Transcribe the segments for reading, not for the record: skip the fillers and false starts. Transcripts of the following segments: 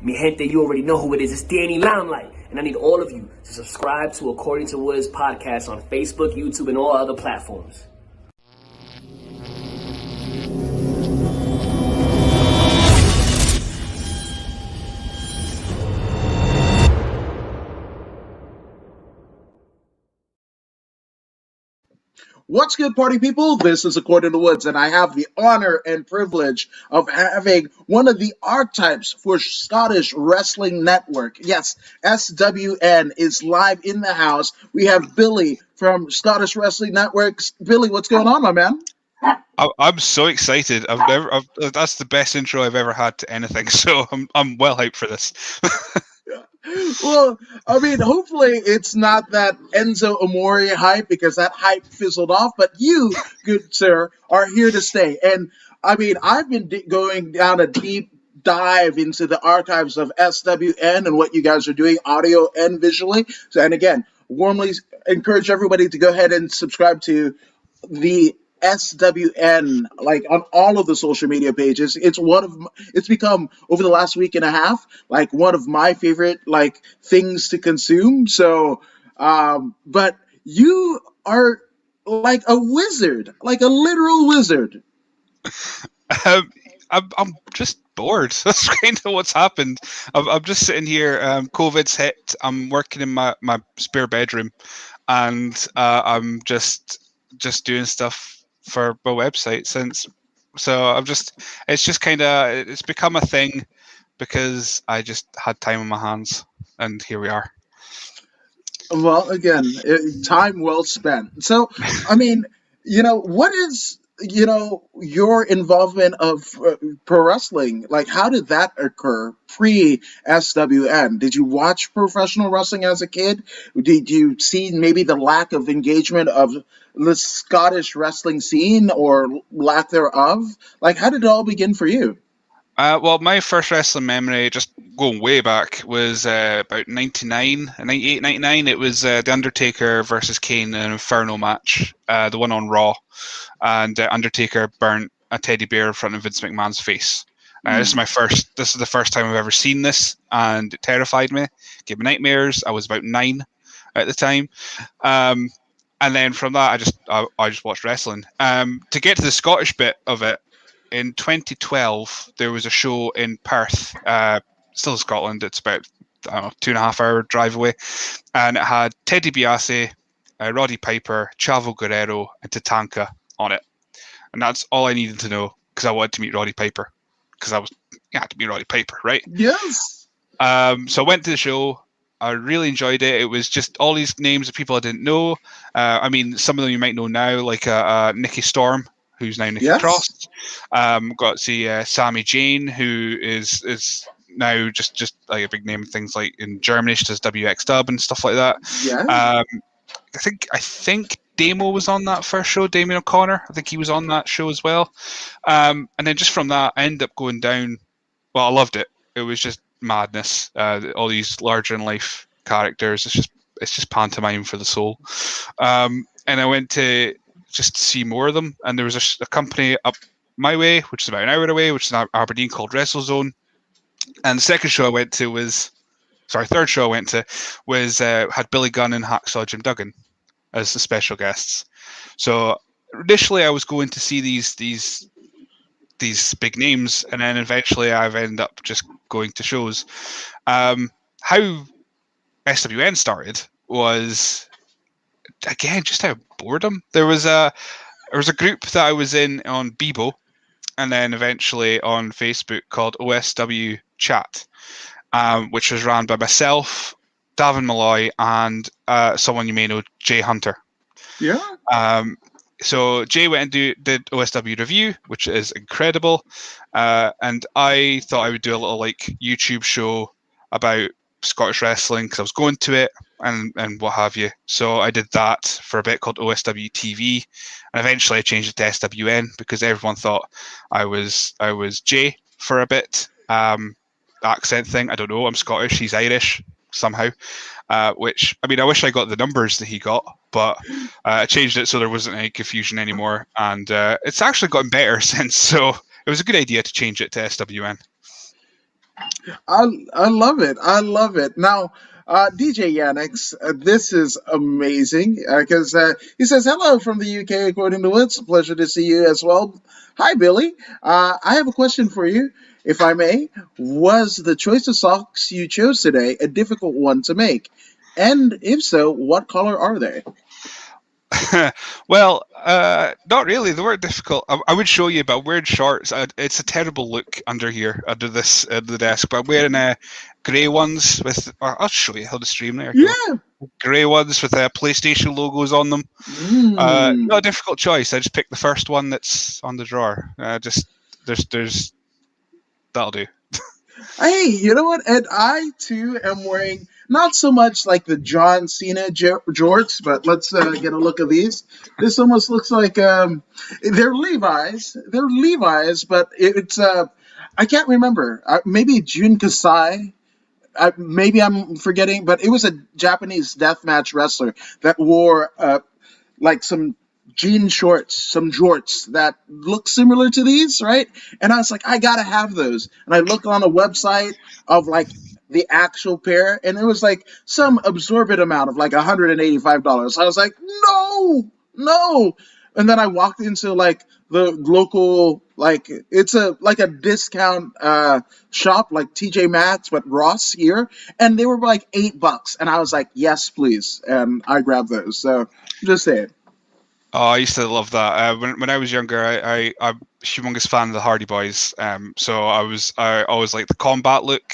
Mi gente, you already know who it is. It's Danny Limelight. And I need all of you to subscribe to According to Woods podcast on Facebook, YouTube, and all other platforms. What's good, party people? This is According to Woods, and I have the honor and privilege of having one of the archetypes for Scottish Wrestling Network. Yes, SWN is live in the house. We have Billy from Scottish Wrestling Network. Billy, what's going on, my man? I'm so excited. That's the best intro I've ever had to anything, so I'm well hyped for this. Well, I mean, hopefully it's not that Enzo Amore hype, because that hype fizzled off, but you, good sir, are here to stay. And I mean, I've been going down a deep dive into the archives of SWN and what you guys are doing, audio and visually. So, and again, warmly encourage everybody to go ahead and subscribe to the SWN, like on all of the social media pages. It's become, over the last week and a half, like one of my favorite like things to consume. So but you are like a wizard, like a literal wizard. I'm just bored. That's kind of what's happened. I'm just sitting here. COVID's hit. I'm working in my spare bedroom, and I'm just doing stuff for my website it's become a thing because I just had time on my hands, and here we are. Well, again, time well spent. So, I mean, what is, your involvement of pro wrestling? Like, how did that occur pre-SWN? Did you watch professional wrestling as a kid? Did you see maybe the lack of engagement of the Scottish wrestling scene, or lack thereof? Like, how did it all begin for you? Well, my first wrestling memory, just going way back, was about 98, 99. It was The Undertaker versus Kane in an Inferno match, the one on Raw. And Undertaker burnt a teddy bear in front of Vince McMahon's face. This is the first time I've ever seen this, and it terrified me. Gave me nightmares. I was about 9 at the time. And then from that, I just watched wrestling. To get to the Scottish bit of it, in 2012, there was a show in Perth, still in Scotland. It's about 2.5 hour drive away, and it had Ted DiBiase, Roddy Piper, Chavo Guerrero, and Tatanka on it, and that's all I needed to know, because I wanted to meet Roddy Piper, because I had to meet Roddy Piper, right? Yes. So I went to the show. I really enjoyed it. It was just all these names of people I didn't know. I mean, some of them you might know now, like Nikki Storm, who's now Nikki Cross. Got to see Sami Zayn, who is now just like a big name. Things like in Germany, she does WX Dub and stuff like that. Yeah. I think Damo was on that first show. Damien O'Connor, I think he was on that show as well. And then just from that, I ended up going down. Well, I loved it. It was just madness. All these larger than life characters. It's just pantomime for the soul. And I went to just see more of them. And there was a company up my way, which is about an hour away, which is in Aberdeen, called WrestleZone. And the third show I went to was had Billy Gunn and Hacksaw Jim Duggan as the special guests. So initially I was going to see these big names, and then eventually I've ended up just going to shows. How SWN started was, again, just out of boredom. There was a group that I was in on Bebo, and then eventually on Facebook, called OSW Chat, which was run by myself, Davin Malloy, and someone you may know, Jay Hunter. Yeah. So Jay went and did OSW review, which is incredible. And I thought I would do a little like YouTube show about Scottish wrestling, because I was going to it and what have you. So I did that for a bit, called OSW TV, and eventually I changed it to SWN because everyone thought I was Jay for a bit. Accent thing, I don't know. I'm Scottish, he's Irish somehow. Which, I mean, I wish I got the numbers that he got, but I changed it so there wasn't any confusion anymore, and it's actually gotten better since. So it was a good idea to change it to SWN. I love it. I love it. Now, DJ Yannick, this is amazing because he says hello from the UK. According to Woods, pleasure to see you as well. Hi, Billy. I have a question for you, if I may. Was the choice of socks you chose today a difficult one to make? And if so, what color are they? Well, not really. They weren't difficult. I would show you, but I'm wearing shorts. It's a terrible look under here, under the desk. But I'm wearing grey ones with. I'll show you how the stream. There you Yeah. go. Grey ones with PlayStation logos on them. Mm. Not a difficult choice. I just picked the first one that's on the drawer. Just there's that'll do. Hey, you know what? And I too am wearing not so much like the John Cena jorts, but let's get a look at these. This almost looks like they're Levi's. They're Levi's, but it's I can't remember. Maybe Jun Kasai. Maybe I'm forgetting, but it was a Japanese deathmatch wrestler that wore like some jean shorts, some jorts that look similar to these, right? And I was like, I gotta have those. And I look on a website of like the actual pair, and it was like some absorbent amount of like $185. I was like, no, no. And then I walked into like the local like it's a like a discount shop like TJ Maxx but Ross here, and they were like $8, and I was like, yes, please, and I grabbed those. So just saying. Oh, I used to love that. When I was younger, I'm a humongous fan of the Hardy Boys. So I always liked the combat look.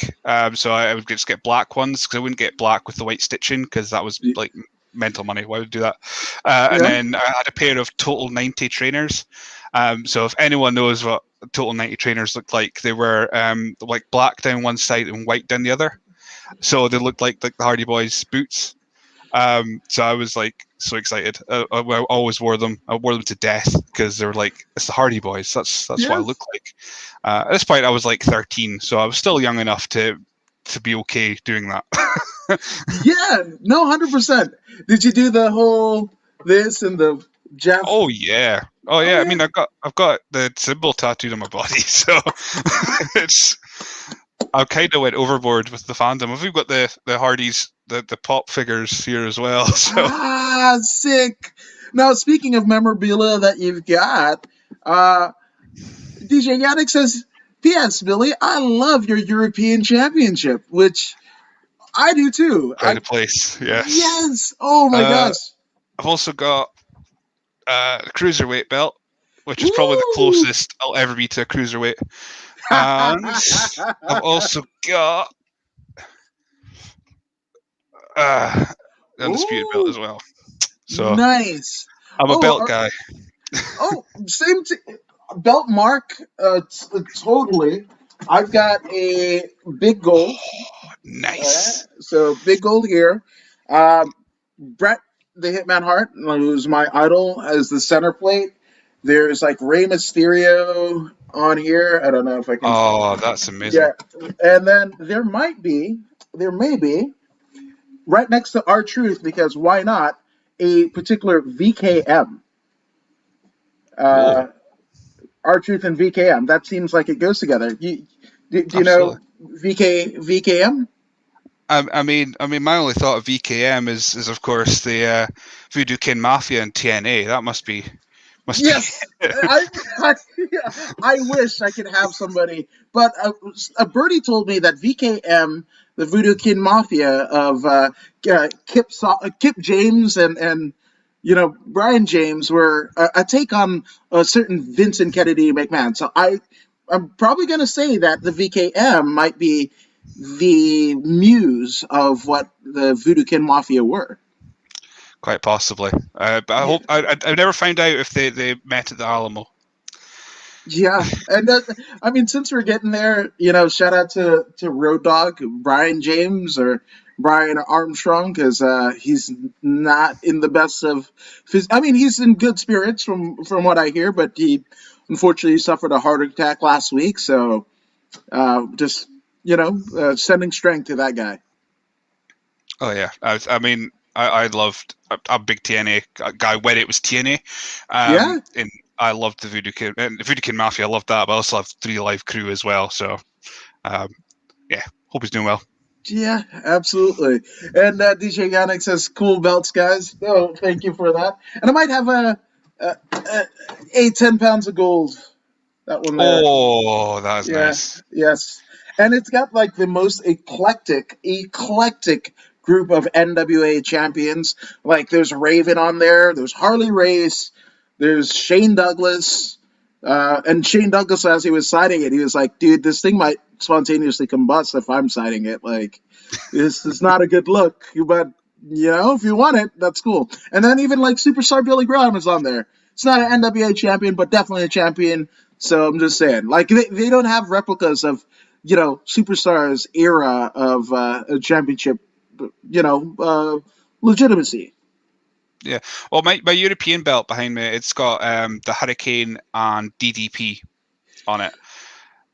So I would just get black ones because I wouldn't get black with the white stitching because that was like mental money. Why would I do that? And Yeah. then I had a pair of Total 90 trainers. So if anyone knows what Total 90 trainers looked like, they were like black down one side and white down the other. So they looked like the Hardy Boys boots. So I was like so excited. I always wore them. I wore them to death because they were like, it's the Hardy Boys. That's what I look like. At this point, I was like 13, so I was still young enough to be okay doing that. Yeah, no, 100%. Did you do the whole this and the Jeff? Oh yeah. Oh yeah. I mean, I've got the symbol tattooed on my body, so it's. I kind of went overboard with the fandom. We've got the Hardys, the pop figures here as well. So Sick. Now, speaking of memorabilia that you've got, DJ Yannick says, P.S. Billy, I love your European Championship, which I do too. pride of place. Yes. Yes. Oh my gosh. I've also got a cruiserweight belt, which is probably the closest I'll ever be to a cruiserweight. And I've also got the undisputed belt as well. So nice. I'm a belt guy. Same belt mark. Totally. I've got a big gold. Nice. So big gold here. Bret the Hitman Hart, who's my idol, as the center plate. There's like Rey Mysterio on here. I don't know if I can. Oh, that's amazing. Yeah, and then there may be, right next to R-Truth, because why not, a particular VKM. R-Truth and VKM. That seems like it goes together. Do you know VKM? I mean, my only thought of VKM is of course the Voodoo Kin Mafia and TNA. That must be. Yes, I wish I could have somebody, but a birdie told me that VKM, the Voodoo Kin Mafia of Kip James and Brian James, were a take on a certain Vincent Kennedy McMahon. So I'm probably going to say that the VKM might be the muse of what the Voodoo Kin Mafia were. Quite possibly. But I hope I never found out if they met at the Alamo. Yeah, and I mean, since we're getting there, shout out to Road Dogg Brian James or Brian Armstrong, because he's not in the best of. I mean, he's in good spirits from what I hear, but he unfortunately suffered a heart attack last week. So just sending strength to that guy. Oh yeah, I mean, I loved a big TNA guy when it was TNA. Yeah. And I loved the Voodoo Kin Mafia. I loved that, but I also loved 3 Live Crew as well. So yeah, hope he's doing well. Yeah, absolutely. And DJ Yannick says, "Cool belts, guys." Oh, thank you for that. And I might have a 10 pounds of gold. That one there. Oh, that is Yeah. nice. Yes. And it's got like the most eclectic group of NWA champions. Like there's Raven on there. There's Harley Race. There's Shane Douglas. And Shane Douglas, as he was signing it, he was like, "Dude, this thing might spontaneously combust if I'm signing it. Like, this is not a good look. But if you want it, that's cool." And then even like Superstar Billy Graham is on there. It's not an NWA champion, but definitely a champion. So I'm just saying, like they don't have replicas of Superstars era of a championship, legitimacy. Yeah. Well, my European belt behind me, it's got the Hurricane and DDP on it.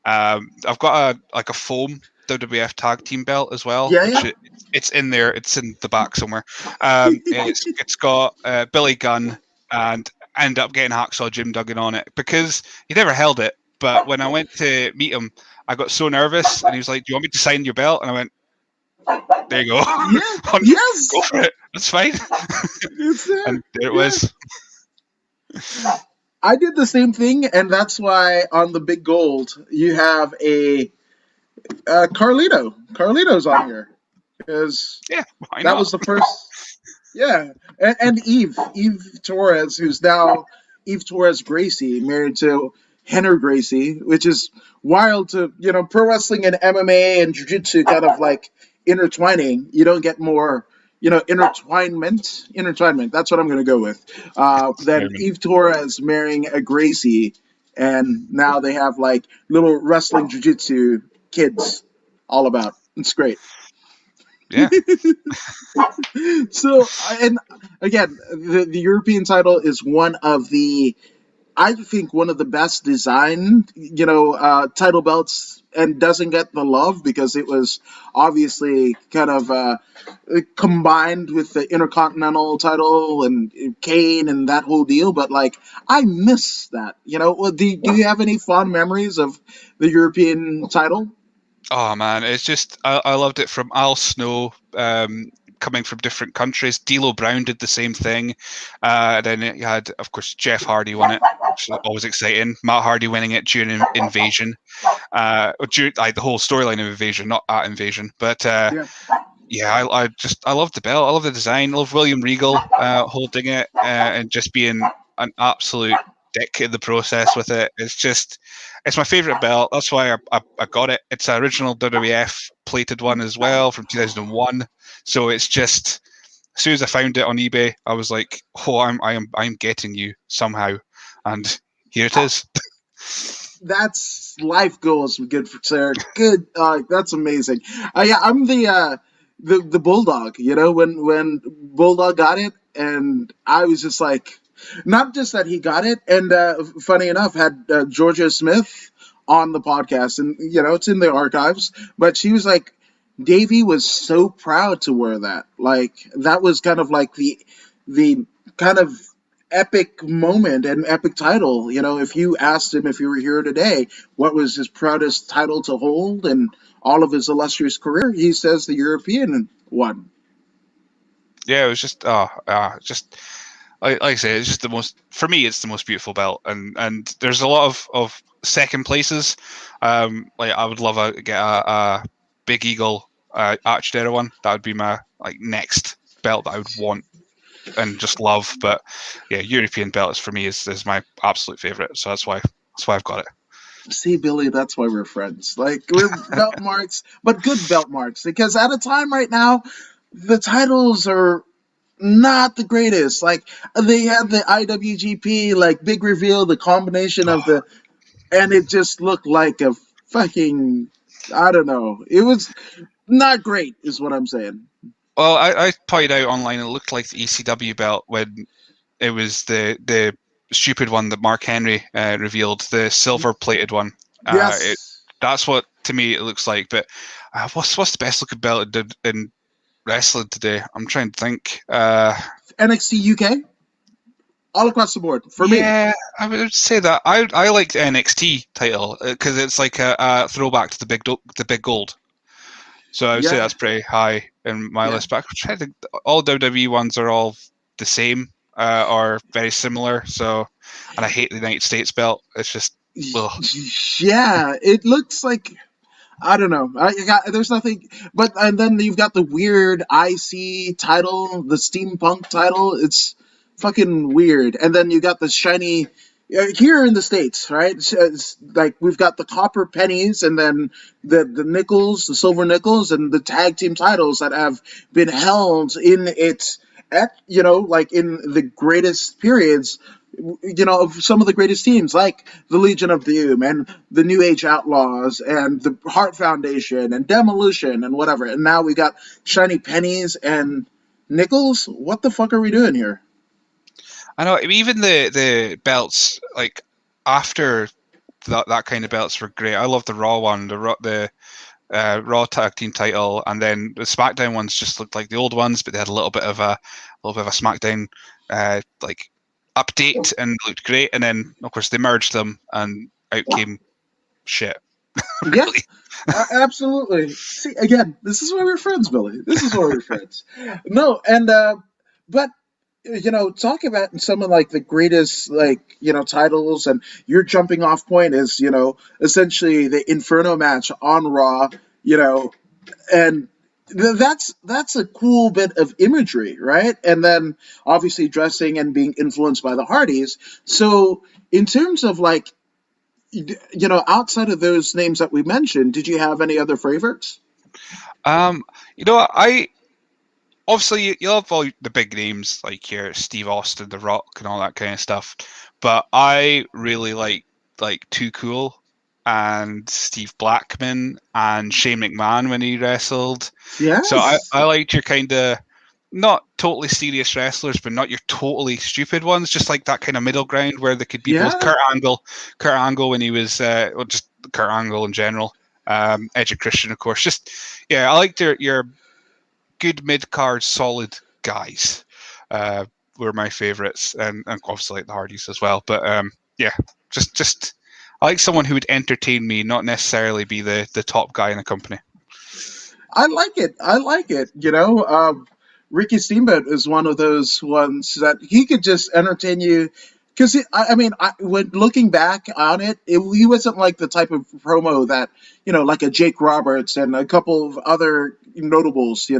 I've got a foam WWF tag team belt as well, Yeah, which yeah. it's in there. It's in the back somewhere. It's got Billy Gunn, and I ended up getting Hacksaw Jim Duggan on it because he never held it. But when I went to meet him, I got so nervous, and he was like, "Do you want me to sign your belt?" And I went, "There you go, Yeah, yes, go for it. That's fine." it's there. And there it Yeah. was. I did the same thing, and that's why on the big gold you have a Carlito. Carlito's on here because Yeah, why that not? was the first. Yeah, and Eve Torres, who's now Eve Torres Gracie, married to Henner Gracie, which is wild to pro wrestling and MMA and jiu-jitsu kind of like intertwining. You don't get more intertwinement. That's what I'm going to go with. Then Eve Torres marrying a Gracie, and now they have like little wrestling jiu-jitsu kids all about. It's great. Yeah. So, and again, the European title is one of the, I think, one of the best designed, title belts, and doesn't get the love because it was obviously kind of combined with the Intercontinental title and Kane and that whole deal. But like, I miss that. Do you have any fond memories of the European title? Oh man, it's just I loved it from Al Snow coming from different countries. D'Lo Brown did the same thing. Then you had, of course, Jeff Hardy won it, which is always exciting. Matt Hardy winning it during Invasion. The whole storyline of Invasion, not at Invasion. But yeah, I love the belt. I love the design. I love William Regal holding it and just being an absolute dick in the process with it. It's my favorite belt. That's why I got it. It's an original WWF plated one as well from 2001. So it's just, as soon as I found it on eBay, I was like, "Oh, I'm getting you somehow," and here it is. That's life goals. Good for Sarah. Good. That's amazing. Yeah, I'm the bulldog. When Bulldog got it, and I was just like, not just that he got it, and funny enough, had Georgia Smith on the podcast, and it's in the archives. But she was like, Davey was so proud to wear that. Like that was kind of like the kind of epic moment and epic title. If you asked him if he were here today, what was his proudest title to hold and all of his illustrious career, he says the European one. Yeah, it was just like I say, it's just for me, it's the most beautiful belt, and there's a lot of second places. Like I would love get a Big Eagle Arched Era one. That would be my next belt that I would want and just love. But yeah, European belts for me is my absolute favorite. So that's why I've got it. See, Billy, that's why we're friends. Like we're belt marks, but good belt marks. Because at a time right now, the titles are not the greatest. Like they had the IWGP like big reveal, the combination of and it just looked like a fucking, I don't know. It was not great, is what I'm saying. Well, I pointed out online it looked like the ECW belt when it was the stupid one that Mark Henry revealed, the silver plated one. Yes. That's what to me it looks like. But what's the best looking belt it did in wrestling today? I'm trying to think. NXT UK, all across the board for me. Yeah, I would say that I like the NXT title because it's like a throwback to the big gold. So I would say Yeah. that's pretty high in my Yeah. list. But I try to, all WWE ones are all the same or very similar. So, and I hate the United States belt. It's just, ugh. Yeah, it looks like I don't know. There's nothing, but and then you've got the weird IC title, the steampunk title. It's fucking weird. And then you got the shiny here in the states, right? It's like we've got the copper pennies, and then the nickels, the silver nickels, and the tag team titles that have been held in its at like in the greatest periods of some of the greatest teams like the Legion of Doom and the New Age Outlaws and the Heart Foundation and Demolition and whatever. And now we got shiny pennies and nickels. What the fuck are we doing here? I know, even the belts, like, after that kind of belts were great. I love the Raw one, the Raw tag team title, and then the SmackDown ones just looked like the old ones, but they had a little bit of a SmackDown like update and looked great. And then of course they merged them, and out came shit. Yeah, Really. absolutely. See, again, this is why we're friends, Billy. This is why we're friends. No, and but talk about some of like the greatest titles, and your jumping off point is essentially the Inferno match on Raw, and that's a cool bit of imagery, right? And then obviously dressing and being influenced by the Hardys. So in terms of like outside of those names that we mentioned, did you have any other favorites? I obviously you love all the big names like your Steve Austin, The Rock, and all that kind of stuff, but I really like Too Cool and Steve Blackman and Shane McMahon when he wrestled. Yes. So I liked your kind of not totally serious wrestlers, but not your totally stupid ones. Just like that kind of middle ground where they could be both. Kurt Angle when he was, just Kurt Angle in general. Edge of Christian, of course. Just I liked your good mid card, solid guys. Were my favorites, and obviously like the Hardys as well. But just I like someone who would entertain me, not necessarily be the top guy in the company. I like it. Ricky Steamboat is one of those ones that he could just entertain you. Because when looking back on it, he wasn't like the type of promo that like a Jake Roberts and a couple of other notables,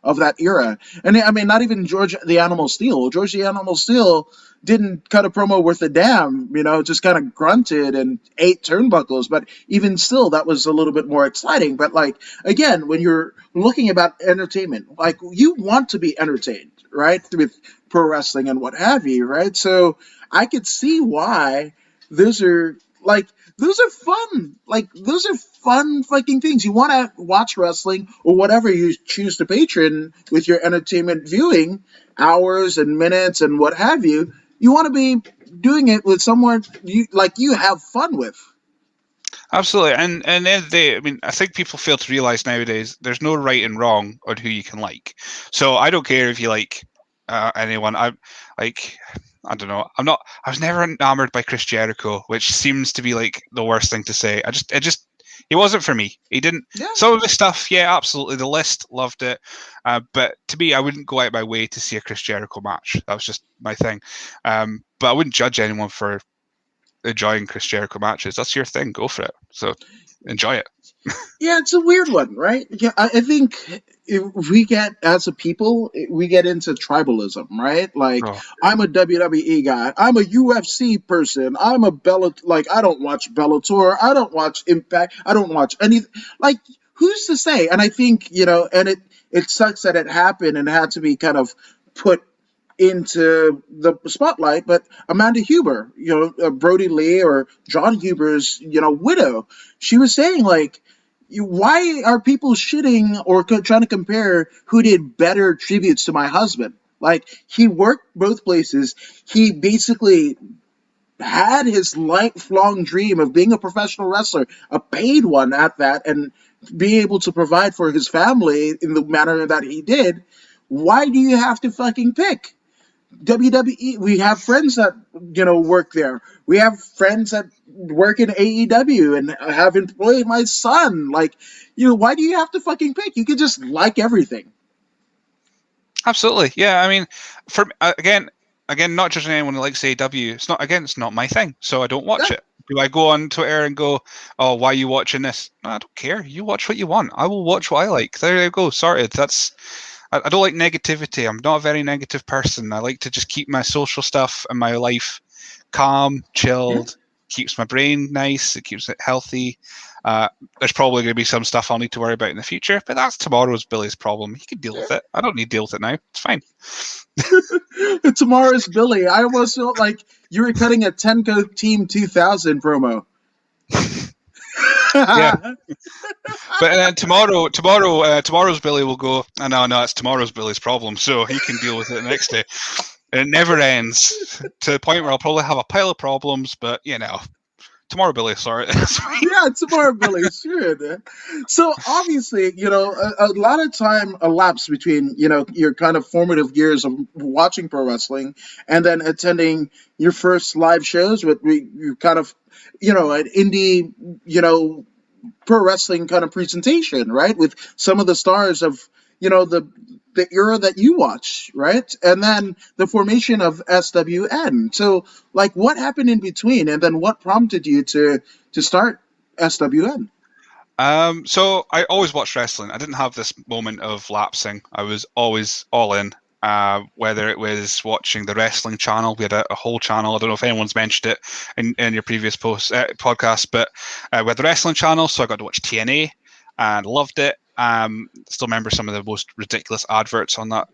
of that era. And not even George the Animal Steel. George the Animal Steel didn't cut a promo worth a damn, just kind of grunted and ate turnbuckles. But even still, that was a little bit more exciting. But like, again, when you're looking about entertainment, like you want to be entertained, right? With pro wrestling and what have you, right? So I could see why those are fun. Like, those are fun fucking things. You want to watch wrestling or whatever you choose to patron with your entertainment viewing hours and minutes and what have you. You want to be doing it with someone you have fun with. Absolutely, and then I think people fail to realize nowadays there's no right and wrong on who you can like. So I don't care if you like anyone. I don't know. I was never enamored by Chris Jericho, which seems to be like the worst thing to say. He wasn't for me. He didn't. Yeah. Some of his stuff, yeah, absolutely. The List, loved it. But to me, I wouldn't go out my way to see a Chris Jericho match. That was just my thing. But I wouldn't judge anyone for enjoying Chris Jericho matches. That's your thing. Go for it. So enjoy it. Yeah, it's a weird one, right? Yeah, I think as a people, we get into tribalism, right? Like, I'm a WWE guy. I'm a UFC person. I'm a I don't watch Bellator. I don't watch Impact. I don't watch anything. Like, who's to say? And I think, and it sucks that it happened and had to be kind of put into the spotlight, but Amanda Huber, Brody Lee or John Huber's, widow, she was saying like, why are people shitting or trying to compare who did better tributes to my husband? Like, he worked both places. He basically had his lifelong dream of being a professional wrestler, a paid one at that, and be able to provide for his family in the manner that he did. Why do you have to fucking pick? WWE. We have friends that work there. We have friends that work in AEW and have employed my son. Like, why do you have to fucking pick? You could just like everything. Absolutely, yeah. I mean, for again, not judging anyone who likes AEW. It's not my thing, so I don't watch Yeah. it. Do I go on Twitter and go, "Oh, why are you watching this?" No, I don't care. You watch what you want. I will watch what I like. There you go. Sorted. I don't like negativity. I'm not a very negative person. I like to just keep my social stuff and my life calm, Yeah. chilled. Keeps my brain nice. It keeps it healthy. There's probably going to be some stuff I'll need to worry about in the future, but that's tomorrow's Billy's problem. He can deal with it. I don't need to deal with it now. It's fine. Tomorrow's Billy. I almost felt like you were cutting a Tenko Team 2000 promo. Yeah. But then tomorrow's Billy will go, oh, no, it's tomorrow's Billy's problem, so he can deal with it the next day. And it never ends to the point where I'll probably have a pile of problems, but tomorrow Billy, sorry. Yeah, tomorrow, Billy. Sure. So obviously, a lot of time elapsed between, your kind of formative years of watching pro wrestling and then attending your first live shows with you kind of, an indie, pro wrestling kind of presentation, right? With some of the stars of, the era that you watch, right? And then the formation of SWN. So, like, what happened in between, and then what prompted you to start SWN? So I always watched wrestling. I didn't have this moment of lapsing. I was always all in. Whether it was watching the wrestling channel, we had a whole channel. I don't know if anyone's mentioned it in your previous podcast, but we had the wrestling channel, so I got to watch TNA and loved it. Still remember some of the most ridiculous adverts on that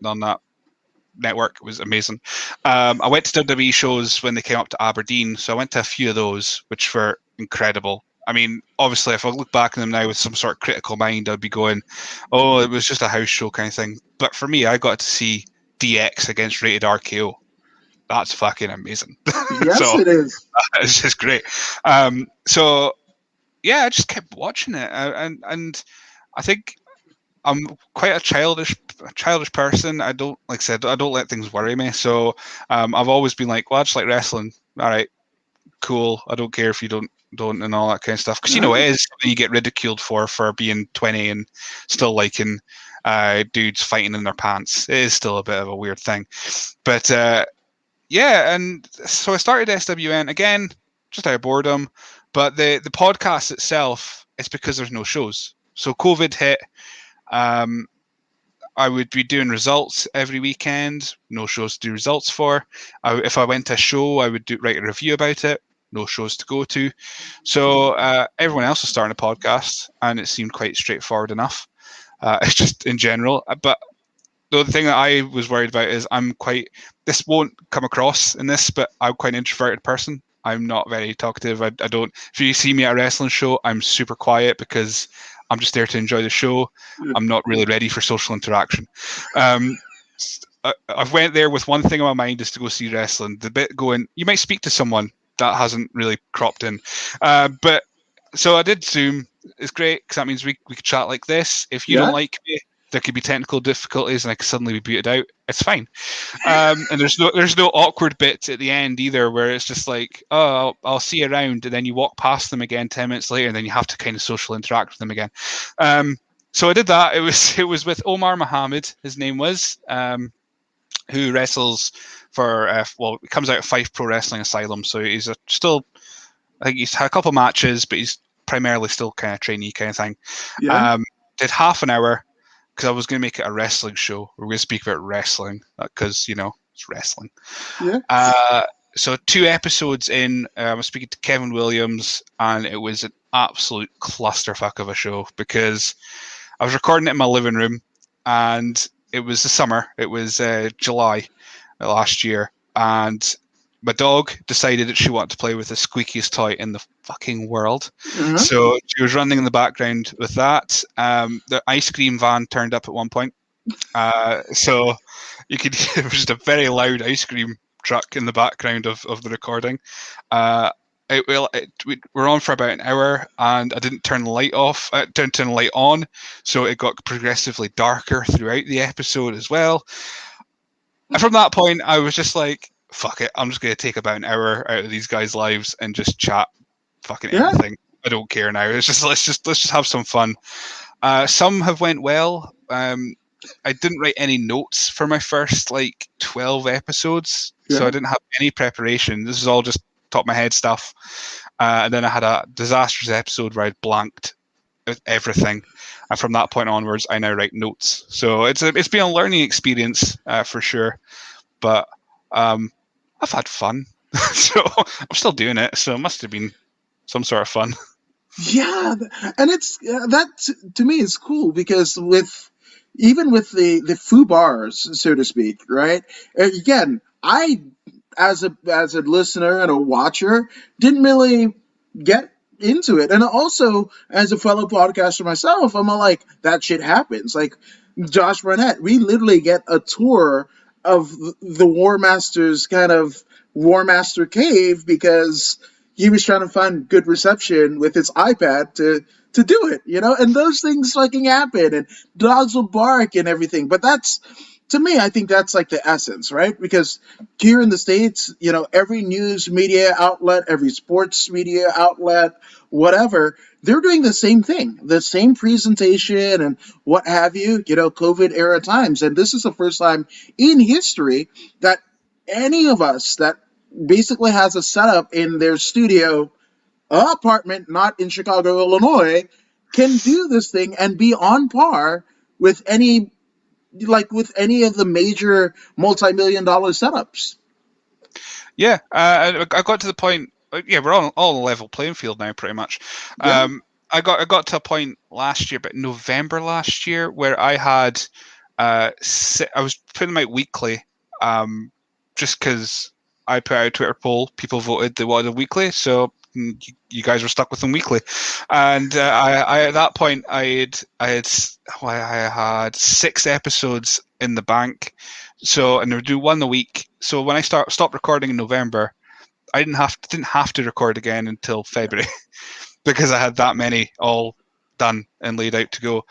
network. It was amazing. I went to WWE shows when they came up to Aberdeen, so I went to a few of those, which were incredible. I mean, obviously, if I look back on them now with some sort of critical mind, I'd be going, "Oh, it was just a house show kind of thing." But for me, I got to see DX against Rated RKO. That's fucking amazing. Yes, So it is. it's just great. So yeah, I just kept watching it, and I think I'm quite a childish person. I don't, like I said, I don't let things worry me. So I've always been like, well, I just like wrestling. All right, cool. I don't care if you don't and all that kind of stuff. Because it is something you get ridiculed for being 20 and still liking dudes fighting in their pants. It is still a bit of a weird thing. But yeah, and so I started SWN again, just out of boredom. But the podcast itself, it's because there's no shows. So COVID hit. I would be doing results every weekend. No shows to do results for. If I went to a show, I would write a review about it. No shows to go to. So everyone else was starting a podcast, and it seemed quite straightforward enough. It's just in general. But the other thing that I was worried about is this won't come across in this, but I'm quite an introverted person. I'm not very talkative. I don't. If you see me at a wrestling show, I'm super quiet because I'm just there to enjoy the show. I'm not really ready for social interaction. I went there with one thing on my mind, is to go see wrestling. The bit going, you might speak to someone, that hasn't really cropped in. But so I did Zoom. It's great because that means we could chat like this. If you don't like me, there could be technical difficulties and I could suddenly be booted out. It's fine. And there's no awkward bit at the end either, where it's just like, oh, I'll see you around, and then you walk past them again 10 minutes later, and then you have to kind of social interact with them again. So I did that. It was with Omar Mohammed, his name was, who wrestles for he comes out of Fife Pro Wrestling Asylum, so he's I think he's had a couple of matches, but he's primarily still kind of trainee kind of thing. Yeah. Did half an hour because I was going to make it a wrestling show. We're going to speak about wrestling because it's wrestling. Yeah. So 2 episodes in, I was speaking to Kevin Williams, and it was an absolute clusterfuck of a show because I was recording it in my living room, and it was the summer. It was July last year, and my dog decided that she wanted to play with the squeakiest toy in the fucking world. Uh-huh. So she was running in the background with that. The ice cream van turned up at one point. So you could hear, it was just a very loud ice cream truck in the background of the recording. We're on for about an hour, and I didn't turn the light off. Didn't turn the light on, so it got progressively darker throughout the episode as well. And from that point, I was just like, fuck it. I'm just going to take about an hour out of these guys' lives and just chat fucking Yeah, anything. I don't care now. It's just let's just have some fun. Some have went well. I didn't write any notes for my first 12 episodes, so yeah. I didn't have any preparation. This is all just top of my head stuff. And then I had a disastrous episode where I blanked everything, and from that point onwards, I now write notes. So it's been a learning experience for sure, but I've had fun. So I'm still doing it. So it must have been some sort of fun. Yeah, and it's to me is cool because even with the foo bars, so to speak, right? Again, I as a listener and a watcher didn't really get into it, and also as a fellow podcaster myself, I'm like that shit happens. Like Josh Barnett, we literally get a tour of the War Master's kind of War Master cave because he was trying to find good reception with his iPad to do it, and those things fucking happen, and dogs will bark and everything. But that's to me, I think that's like the essence, right? Because here in the States, every news media outlet, every sports media outlet, whatever, they're doing the same thing, the same presentation and what have you, COVID era times. And this is the first time in history that any of us that basically has a setup in their studio apartment, not in Chicago, Illinois, can do this thing and be on par with any of the major multi-million dollar setups. Yeah, I got to the point. Yeah, we're all on a level playing field now, pretty much. Yeah, I got to a point last year, but November last year, where I had I was putting them out weekly, just because I put out a Twitter poll, people voted they wanted a weekly, so you guys were stuck with them weekly. And I at that point I had 6 episodes in the bank, and they would do one a week. So when I stopped recording in November, I didn't have to record again until February because I had that many all done and laid out to go.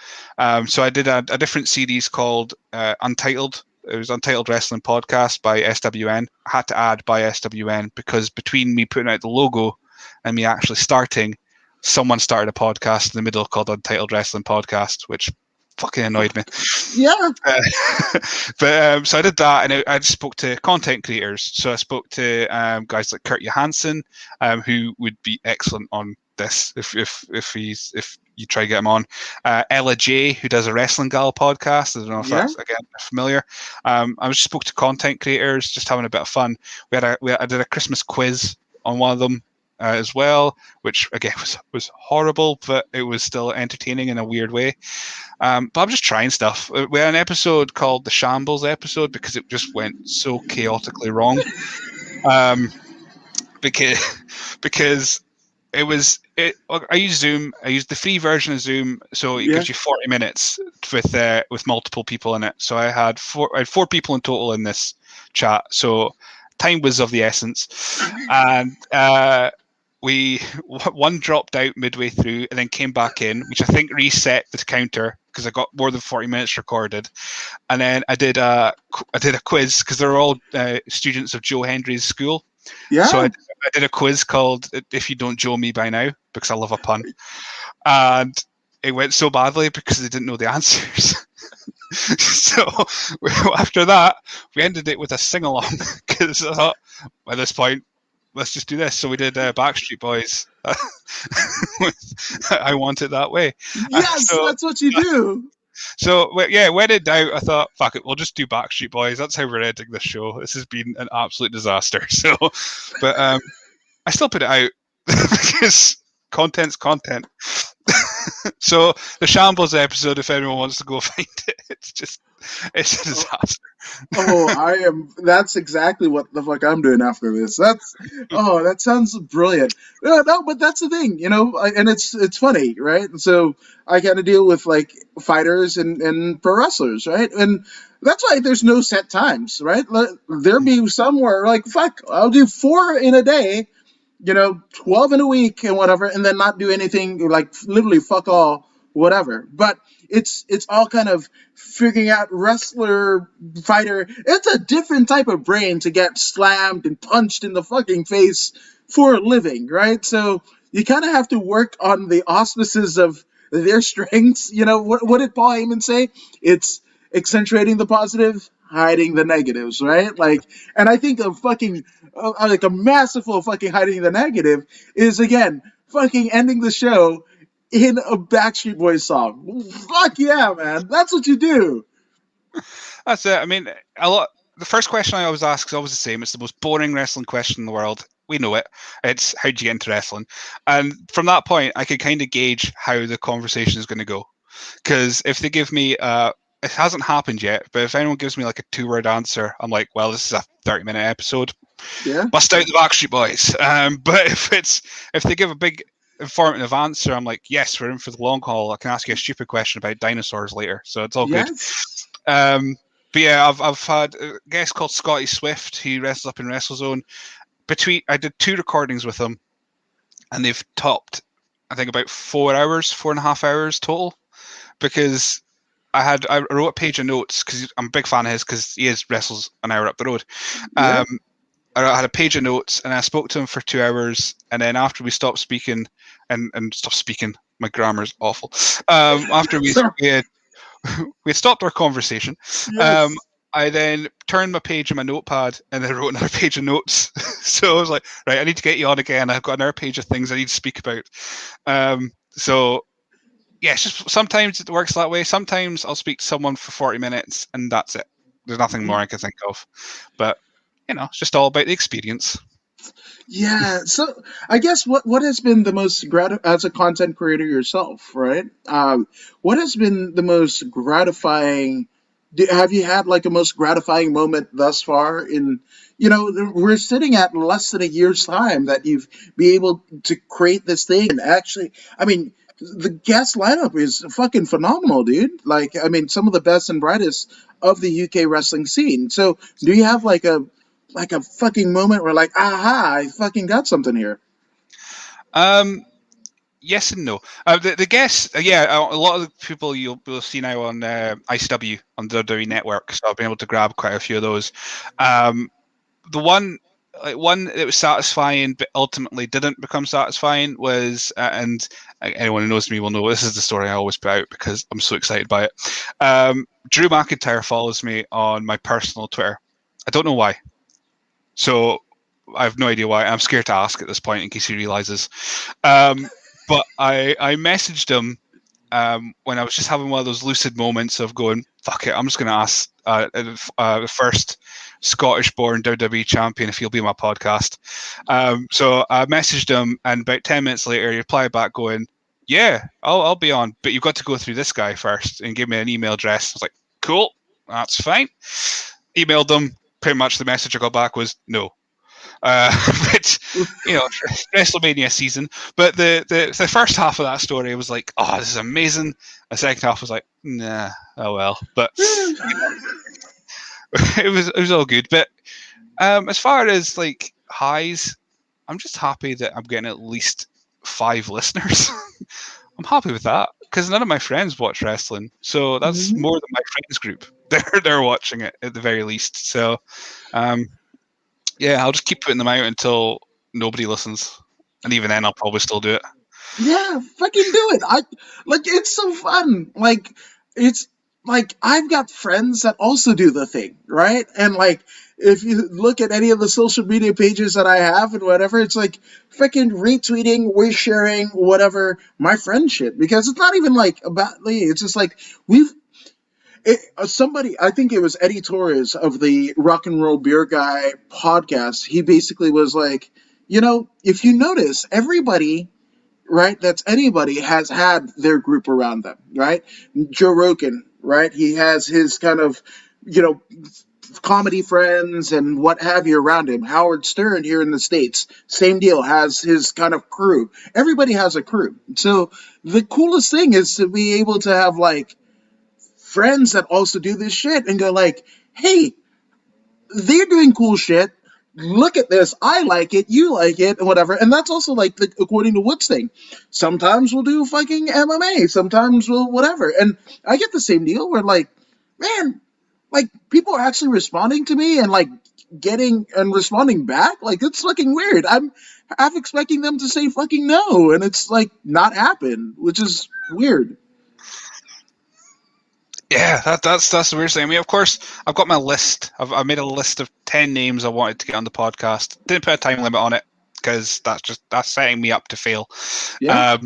So I did a different series called Untitled. It was Untitled Wrestling Podcast by SWN. I had to add by SWN because between me putting out the logo and me actually starting, someone started a podcast in the middle called Untitled Wrestling Podcast, which fucking annoyed me. yeah, But so I did that, and I just spoke to content creators. So I spoke to guys like Kurt Johansson, who would be excellent on this if you try to get him on. Ella J, who does a Wrestling Gal podcast. I don't know if yeah, that's again familiar. I just spoke to content creators, just having a bit of fun. I did a Christmas quiz on one of them. As well, which again was horrible, but it was still entertaining in a weird way. But I'm just trying stuff. We had an episode called the Shambles episode because it just went so chaotically wrong. Because I use Zoom. I use the free version of Zoom, so it yeah. gives you 40 minutes with multiple people in it. So I had 4 people in total in this chat. So time was of the essence, and one dropped out midway through and then came back in, which I think reset the counter because I got more than 40 minutes recorded. And then I did a quiz because they're all students of Joe Hendry's school. Yeah. So I did a quiz called "If You Don't Joe Me by Now" because I love a pun, and it went so badly because they didn't know the answers. So after that, we ended it with a sing along because I thought by this point, let's just do this. So we did Backstreet Boys. I Want It That Way. Yes, that's what you do. So yeah, when in doubt, I thought, fuck it, we'll just do Backstreet Boys. That's how we're ending this show. This has been an absolute disaster. So, but I still put it out because content's content. So the Shambles episode, if anyone wants to go find it, it's a disaster. That's exactly what the fuck I'm doing after this. That sounds brilliant. No, but that's the thing, and it's funny, right? So I got to deal with like fighters and pro wrestlers, right? And that's why there's no set times, right? There be somewhere like, fuck, I'll do 4 in a day, 12 in a week and whatever, and then not do anything, like literally fuck all whatever. But it's all kind of figuring out wrestler fighter. It's a different type of brain to get slammed and punched in the fucking face for a living, right? So you kind of have to work on the auspices of their strengths. What did Paul Heyman say? It's accentuating the positive, hiding the negatives, right? Like, and I think like a masterful fucking hiding the negative is again fucking ending the show in a Backstreet Boys song. Fuck yeah, man! That's what you do. That's it. I mean, the first question I always ask is always the same. It's the most boring wrestling question in the world. We know it. It's how'd you get into wrestling? And from that point, I can kind of gauge how the conversation is going to go. Because if they give me it hasn't happened yet, but if anyone gives me like a 2-word answer, I'm like, well, this is a 30-minute episode. Yeah. Bust out the Backstreet Boys. But if they give a big informative answer, I'm like, yes, we're in for the long haul. I can ask you a stupid question about dinosaurs later, so it's all good. But yeah, I've had a guest called Scotty Swift. He wrestles up in WrestleZone. I did 2 recordings with him, and they've topped, I think, about 4.5 hours total, because I wrote a page of notes because I'm a big fan of his because he wrestles an hour up the road. Yeah. I had a page of notes and I spoke to him for 2 hours, and then after we stopped speaking and stopped speaking, my grammar's awful. After we had stopped our conversation, Yes. I then turned my page in my notepad and then wrote another page of notes. So I was like, right, I need to get you on again. I've got another page of things I need to speak about. So yeah, it's just sometimes it works that way. Sometimes I'll speak to someone for 40 minutes and that's it. There's nothing more I can think of. But, it's just all about the experience. Yeah. So I guess what has been the most as a content creator yourself, right? What has been the most gratifying? Have you had like a most gratifying moment thus far? We're sitting at less than a year's time that you've be able to create this thing, and actually, I mean, the guest lineup is fucking phenomenal, dude. Like, I mean, some of the best and brightest of the UK wrestling scene. So, do you have like a fucking moment where like, aha, I fucking got something here? Yes and no. The guests, a lot of the people you'll see now on ICW on the WWE Network. So I've been able to grab quite a few of those. The one that was satisfying but ultimately didn't become satisfying was, and anyone who knows me will know this is the story I always put out because I'm so excited by it. Drew McIntyre follows me on my personal Twitter. I don't know why. So I have no idea why. I'm scared to ask at this point in case he realizes. But I messaged him when I was just having one of those lucid moments of going, fuck it, I'm just going to ask the first Scottish-born WWE champion if he'll be on my podcast. So I messaged him, and about 10 minutes later, he replied back going, yeah, I'll be on, but you've got to go through this guy first, and give me an email address. I was like, cool, that's fine. Emailed them. Pretty much the message I got back was no. But WrestleMania season. But the first half of that story was like, oh, this is amazing. The second half was like, nah, oh well. But it was all good. But as far as like highs, I'm just happy that I'm getting at least 5 listeners. I'm happy with that because none of my friends watch wrestling, so that's more than my friends group. They're watching it at the very least. So. Yeah, I'll just keep putting them out until nobody listens, and even then, I'll probably still do it. Yeah, fucking do it. It's so fun. Like, it's like I've got friends that also do the thing, right? And like, if you look at any of the social media pages that I have and whatever, it's like fucking retweeting, we're sharing whatever my friend shit, because it's not even like about me. It's just like somebody, I think it was Eddie Torres of the Rock and Roll Beer Guy podcast. He basically was like, if you notice, everybody, right, that's anybody has had their group around them, right? Joe Rogan, right? He has his kind of, comedy friends and what have you around him. Howard Stern here in the States, same deal, has his kind of crew. Everybody has a crew. So the coolest thing is to be able to have like friends that also do this shit and go like, hey, they're doing cool shit. look at this, I like it, you like it, and whatever. And that's also like the according to Wood's thing. Sometimes we'll do fucking MMA, sometimes we'll whatever. And I get the same deal where like, man, like people are actually responding to me and like getting and responding back. Like it's fucking weird. I'm half expecting them to say fucking no, and it's like not happen, which is weird. Yeah, that's the weird thing. I mean, of course, I've got my list. I made a list of 10 names I wanted to get on the podcast. Didn't put a time limit on it because that's setting me up to fail. Yeah.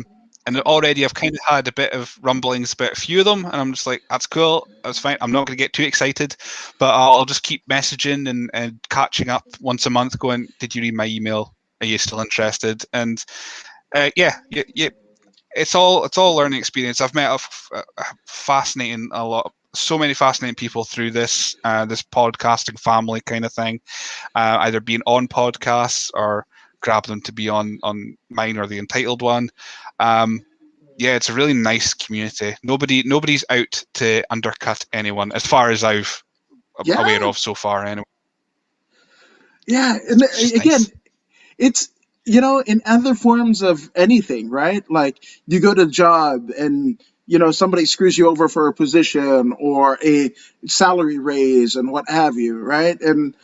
And already I've kind of had a bit of rumblings about a few of them, and I'm just like, that's cool, that's fine. I'm not going to get too excited, but I'll just keep messaging and catching up once a month, going, did you read my email? Are you still interested? And yeah, it's all learning experience. I've met so many fascinating people through this podcasting family kind of thing, either being on podcasts or grab them to be on mine or the Untitled one. Yeah, it's a really nice community. Nobody's out to undercut anyone, as far as I've Yeah. aware of so far. Anyway. Yeah, and again, Nice. it's in other forms of anything, right? Like you go to a job and somebody screws you over for a position or a salary raise and what have you, right? And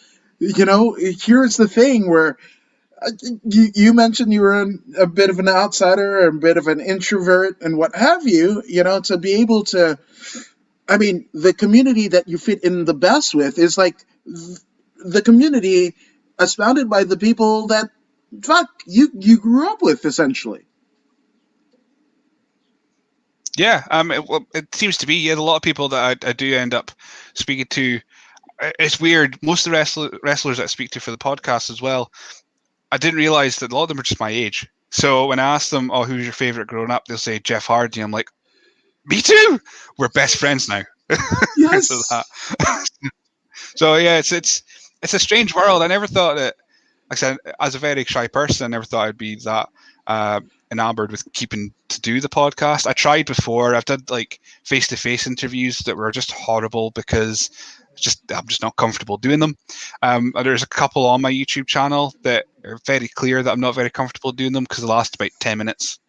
here's the thing where you mentioned you were a bit of an outsider, a bit of an introvert, and what have you. To be able to, I mean, the community that you fit in the best with is like the community expounded by the people that you grew up with, essentially. Yeah, it seems to be. Yeah, a lot of people that I do end up speaking to. It's weird. Most of the wrestlers that I speak to for the podcast as well, I didn't realize that a lot of them are just my age. So when I ask them, "Oh, who's your favorite growing up?" They'll say Jeff Hardy. I'm like, "Me too. We're best friends now." Because of Yes. that. So yeah, it's a strange world. I never thought that. Like I said, as a very shy person, I never thought I'd be that enamored with keeping to do the podcast. I tried before. I've done like face-to-face interviews that were just horrible because I'm just not comfortable doing them. There's a couple on my YouTube channel that are very clear that I'm not very comfortable doing them because they last about 10 minutes,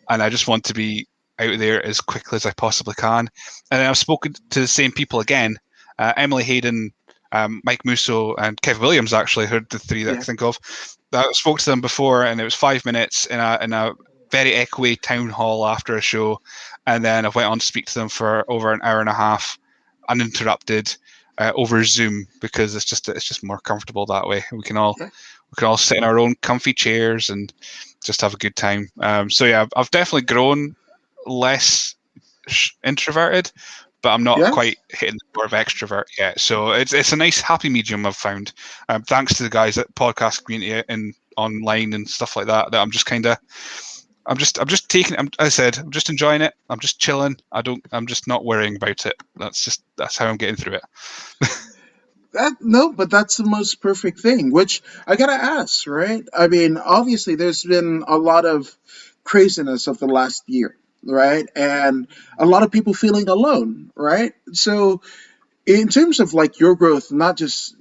and I just want to be out there as quickly as I possibly can. And then I've spoken to the same people again. Emily Hayden, Mike Musso, and Kev Williams actually heard the three that I Yeah. can think of. I spoke to them before, and it was 5 minutes in a very echoey town hall after a show, and then I went on to speak to them for over an hour and a half, uninterrupted, over Zoom because it's just more comfortable that way. We can all sit in our own comfy chairs and just have a good time. So yeah, I've definitely grown less introverted, but I'm not Yes. quite hitting the door of extrovert yet. So it's a nice happy medium I've found. Thanks to the guys at podcast community and online and stuff like that. That I'm just kind of, I'm just taking. As I said, I'm just enjoying it. I'm just chilling. I'm just not worrying about it. That's how I'm getting through it. No, but that's the most perfect thing, which I gotta ask, right? I mean, obviously, there's been a lot of craziness of the last year, right? And a lot of people feeling alone, right? So, in terms of like your growth, not just,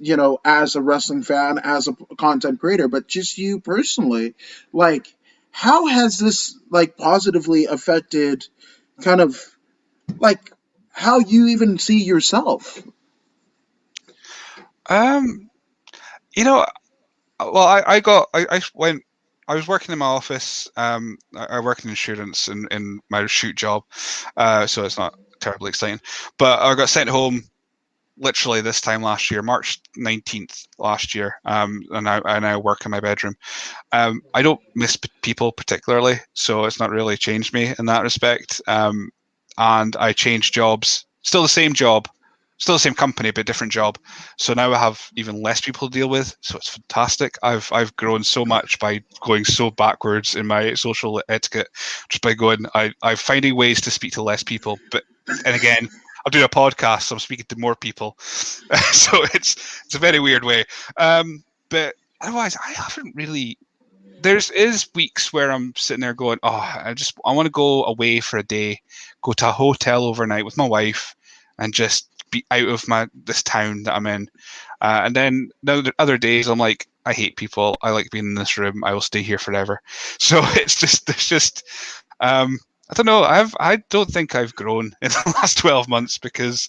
as a wrestling fan, as a content creator, but just you personally, like, how has this like positively affected kind of like how you even see yourself? Um, you know, well, I was working in my office. I work in insurance in my shoot job, so it's not terribly exciting. But I got sent home literally this time last year, March 19th last year, and I work in my bedroom. I don't miss people particularly, so it's not really changed me in that respect. And I changed jobs, still the same job, still the same company, but different job. So now I have even less people to deal with. So it's fantastic. I've grown so much by going so backwards in my social etiquette, just by I'm finding ways to speak to less people. And again, I'm doing a podcast, so I'm speaking to more people. So it's a very weird way. But otherwise, I haven't really. Is weeks where I'm sitting there going, oh, I want to go away for a day, go to a hotel overnight with my wife, and just be out of this town that I'm in. And then the other days, I'm like, I hate people. I like being in this room. I will stay here forever. So it's just. I don't know. I don't think I've grown in the last 12 months because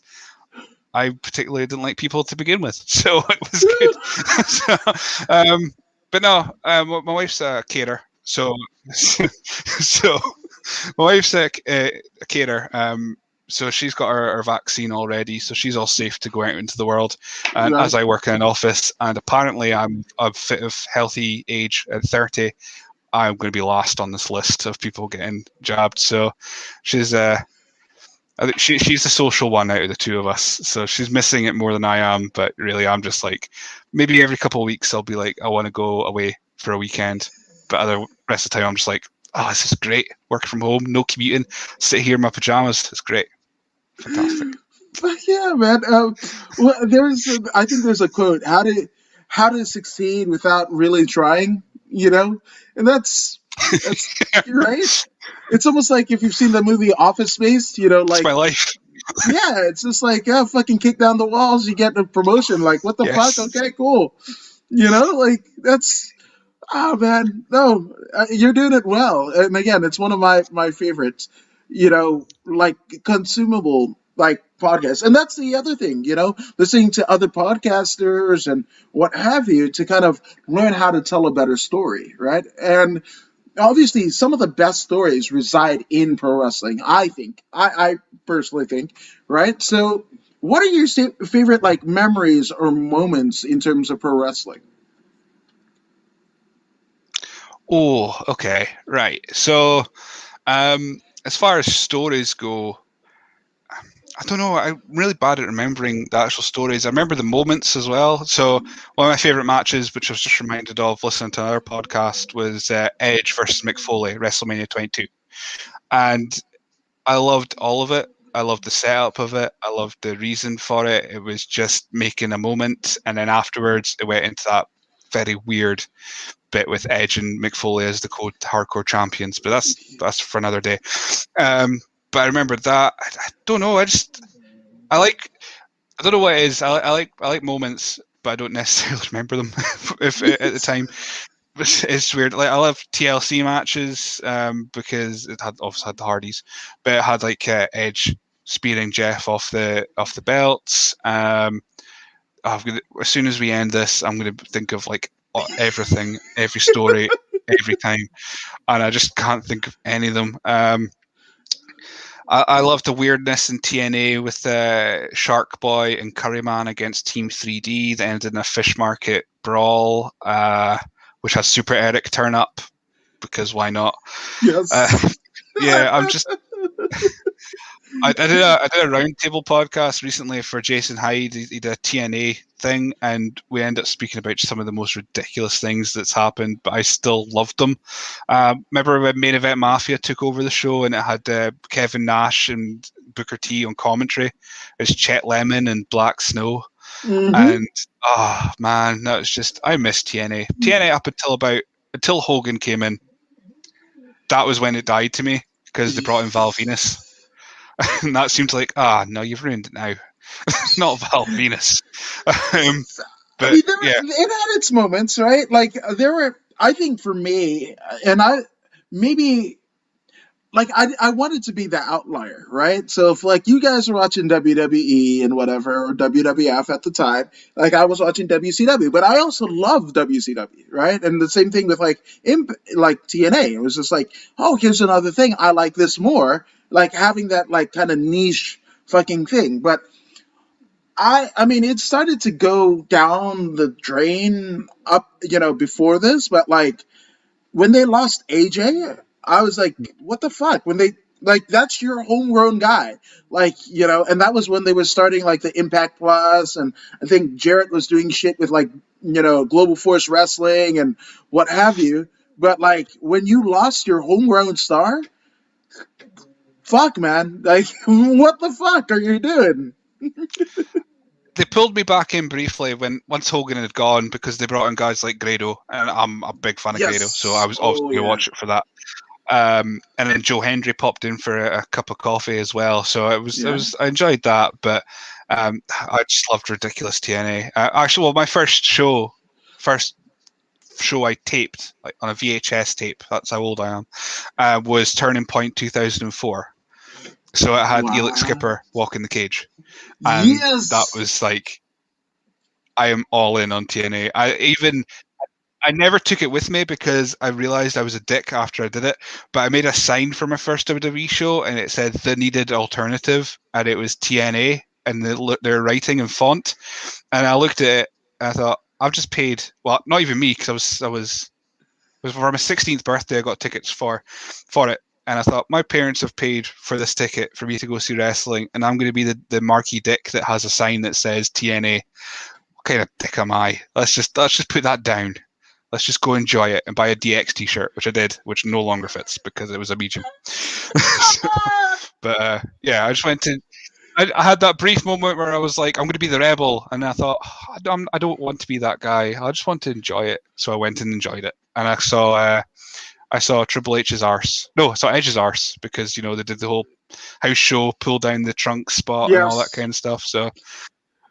I particularly didn't like people to begin with. So it was good. But no, my wife's a caterer. So my wife's a caterer. So she's got her vaccine already, so she's all safe to go out into the world. And Right. as I work in an office, and apparently I'm of fit of healthy age at 30, I'm going to be last on this list of people getting jabbed. So she's I think she's the social one out of the two of us. So she's missing it more than I am. But really, I'm just like, maybe every couple of weeks I'll be like, I want to go away for a weekend. But other rest of the time, I'm just like, oh, this is great. Work from home, no commuting, sit here in my pajamas. It's great. Fantastic. But yeah, man. Well, I think there's a quote: how to succeed without really trying." You know, and that's right. It's almost like if you've seen the movie Office Space. You know, It's like my life. yeah, it's just like yeah, fucking kick down the walls, you get the promotion. Like what the Yes. fuck? Okay, cool. You know, like that's oh man, no, you're doing it well. And again, it's one of my favorites. You know, like consumable like podcasts, and that's the other thing. You know, listening to other podcasters and what have you to kind of learn how to tell a better story, right? And obviously, some of the best stories reside in pro wrestling. I think. I personally think, right? So, what are your favorite like memories or moments in terms of pro wrestling? Oh, okay. Right. So, as far as stories go, I don't know. I'm really bad at remembering the actual stories. I remember the moments as well. So one of my favorite matches, which I was just reminded of listening to another podcast, was Edge versus Mick Foley, WrestleMania 22, and I loved all of it. I loved the setup of it. I loved the reason for it. It was just making a moment, and then afterwards it went into that very weird bit with Edge and Mick Foley as the hardcore champions. But that's for another day. But I remember that. I don't know. I like. I don't know what it is. I like moments, but I don't necessarily remember them if at the time. It's weird. Like I love TLC matches because it had obviously had the Hardys, but it had like Edge spearing Jeff off the belts. As soon as we end this, I'm going to think of like everything, every story, every time, and I just can't think of any of them. I love the weirdness in TNA with Shark Boy and Curryman against Team 3D that ended in a fish market brawl, which has Super Eric turn up because why not? Yes. Yeah, I'm just. I did a roundtable podcast recently for Jason Hyde. He did a TNA thing, and we ended up speaking about some of the most ridiculous things that's happened, but I still loved them. Remember when Main Event Mafia took over the show, and it had Kevin Nash and Booker T on commentary. It's Chet Lemon and Black Snow, and oh man, that was just I miss TNA. TNA up until Hogan came in. That was when it died to me because they brought in Val Venus. And that seems like, no, you've ruined it now. Not Val Venus. But I mean, it had its moments, right? Like there were, I think for me, and maybe like I wanted to be the outlier, right? So if like you guys are watching WWE and whatever, or WWF at the time, like I was watching WCW, but I also love WCW, right? And the same thing with like TNA. It was just like, oh, here's another thing. I like this more. Like having that like kind of niche fucking thing. But I mean, it started to go down the drain up, before this, but like when they lost AJ, I was like, what the fuck? When they like that's your homegrown guy. Like, and that was when they were starting like the Impact Plus, and I think Jarrett was doing shit with like, Global Force Wrestling and what have you. But like when you lost your homegrown star, fuck man. Like what the fuck are you doing? they pulled me back in briefly once Hogan had gone because they brought in guys like Grado, and I'm a big fan of Grado, so I was obviously going to watch it for that. And then Joe Hendry popped in for a cup of coffee as well, so I enjoyed that. But I just loved ridiculous TNA. Actually, well, my first show I taped like on a VHS tape. That's how old I am. Was Turning Point 2004. So it had Elix Wow. Skipper walking the cage, and that Yes. was like, I am all in on TNA. I never took it with me because I realized I was a dick after I did it. But I made a sign for my first WWE show, and it said the needed alternative, and it was TNA, and their writing and font. And I looked at it, and I thought, I've just paid. Well, not even me, because it was for my 16th birthday. I got tickets for it, and I thought, my parents have paid for this ticket for me to go see wrestling, and I'm going to be the marquee dick that has a sign that says TNA. What kind of dick am I? Let's just put that down. Let's just go enjoy it and buy a DX t-shirt, which I did, which no longer fits because it was a medium. But yeah, I just went to. I had that brief moment where I was like, I'm going to be the rebel, and I thought, I don't want to be that guy. I just want to enjoy it. So I went and enjoyed it, and I saw Triple H's arse. No, I saw Edge's arse because they did the whole house show, pull down the trunk spot, and all that kind of stuff. So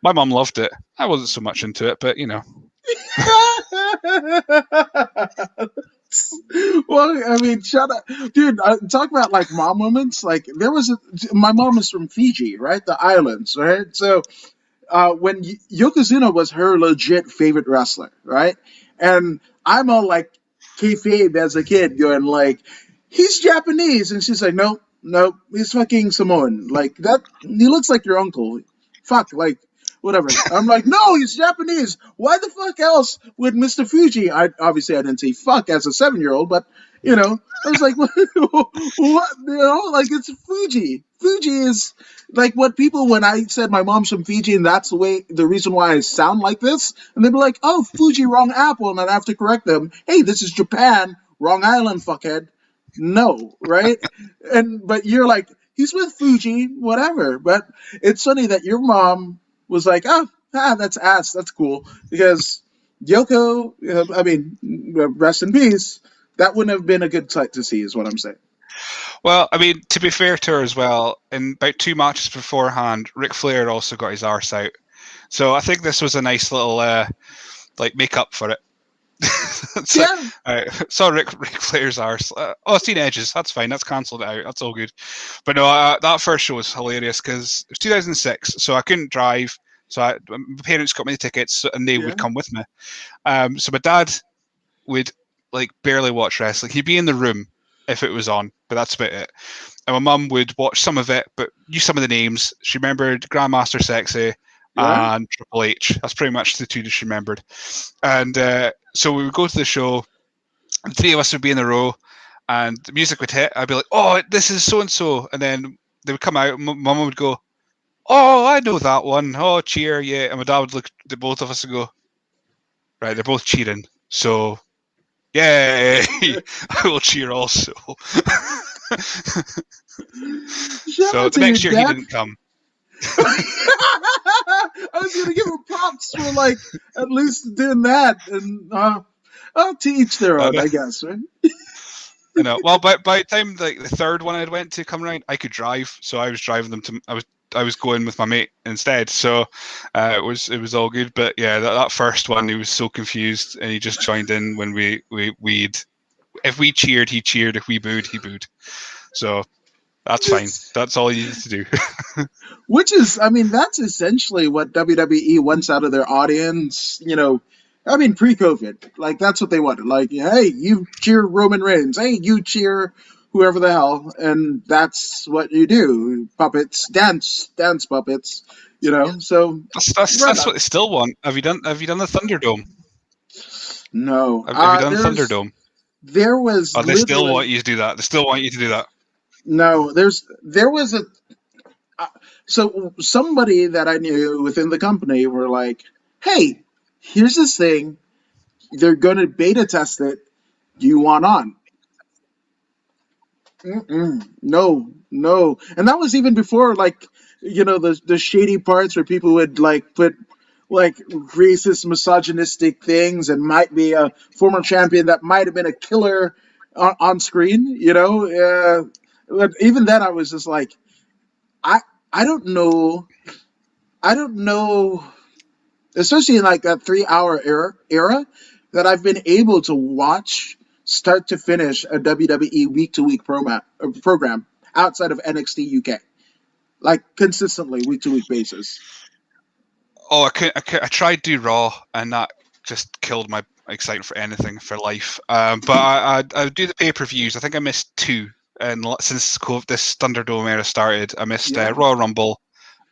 my mum loved it. I wasn't so much into it, but Well, I mean, shut up, dude. Talk about like mom moments. Like my mom is from Fiji, right? The islands, right? So when Yokozuna was her legit favorite wrestler, right? And I'm all like kayfabe as a kid, going like, he's Japanese, and she's like, no, he's fucking Samoan. Like that, he looks like your uncle. Fuck, like whatever. I'm like, no, he's Japanese. Why the fuck else would Mr. Fuji? Obviously I didn't say fuck as a 7-year-old, but I was like, what? Like it's Fuji. Fuji is like what people, when I said my mom's from Fiji and that's the reason why I sound like this, and they'd be like, oh, Fuji, wrong apple, and I'd have to correct them. Hey, this is Japan, wrong island, fuckhead. No, right? But you're like, he's with Fuji, whatever. But it's funny that your mom was like, that's ass, that's cool, because Yoko, rest in peace. That wouldn't have been a good sight to see, is what I'm saying. Well, I mean, to be fair to her as well, in about 2 matches beforehand, Ric Flair also got his arse out. So I think this was a nice little make up for it. So, Yeah. Saw Ric Flair's arse. Seen Edges. That's fine. That's cancelled out. That's all good. But no, that first show was hilarious because it was 2006, so I couldn't drive. So my parents got me the tickets, and they would come with me. So my dad would barely watch wrestling. He'd be in the room if it was on, but that's about it. And my mum would watch some of it, but knew some of the names. She remembered Grandmaster Sexy and Triple H. That's pretty much the two that she remembered. And so we would go to the show, and 3 of us would be in a row, and the music would hit. I'd be like, oh, this is so-and-so. And then they would come out, and Mum would go, oh, I know that one. Oh, cheer, yeah. And my dad would look at both of us and go, right, they're both cheering. So, yay, I will cheer also. So the next year, he didn't come. I was going to give him props for at least doing that, and to each their own, I guess, right? I know. Well, by the time the third one I went to come around, I could drive, so I was driving them to. I was going with my mate instead, so it was all good. But yeah, that first one, he was so confused, and he just joined in when we'd. If we cheered, he cheered. If we booed, he booed. So that's fine. That's all you need to do. Which is, that's essentially what WWE wants out of their audience. Pre-COVID, that's what they wanted. Hey, you cheer Roman Reigns. Hey, you cheer whoever the hell, and that's what you do. Puppets, dance puppets. So that's what they still want. Have you done the Thunderdome? No. Have you done the Thunderdome? There was. Oh, they still want you to do that. They still want you to do that. No, there was a. So somebody that I knew within the company were like, "Hey, here's this thing. They're going to beta test it. Do you want on?" No, and that was even before the shady parts where people would put racist, misogynistic things, and might be a former champion that might have been a killer on screen. But even then, I was just like, I don't know, especially in that 3-hour era. that I've been able to watch start to finish a WWE week to week program outside of NXT UK, like consistently week to week basis. Oh, I tried to do Raw, and that just killed my excitement for anything for life. But I would do the pay-per-views. I think I missed two, and since this Thunderdome era started, I missed Yeah. Royal Rumble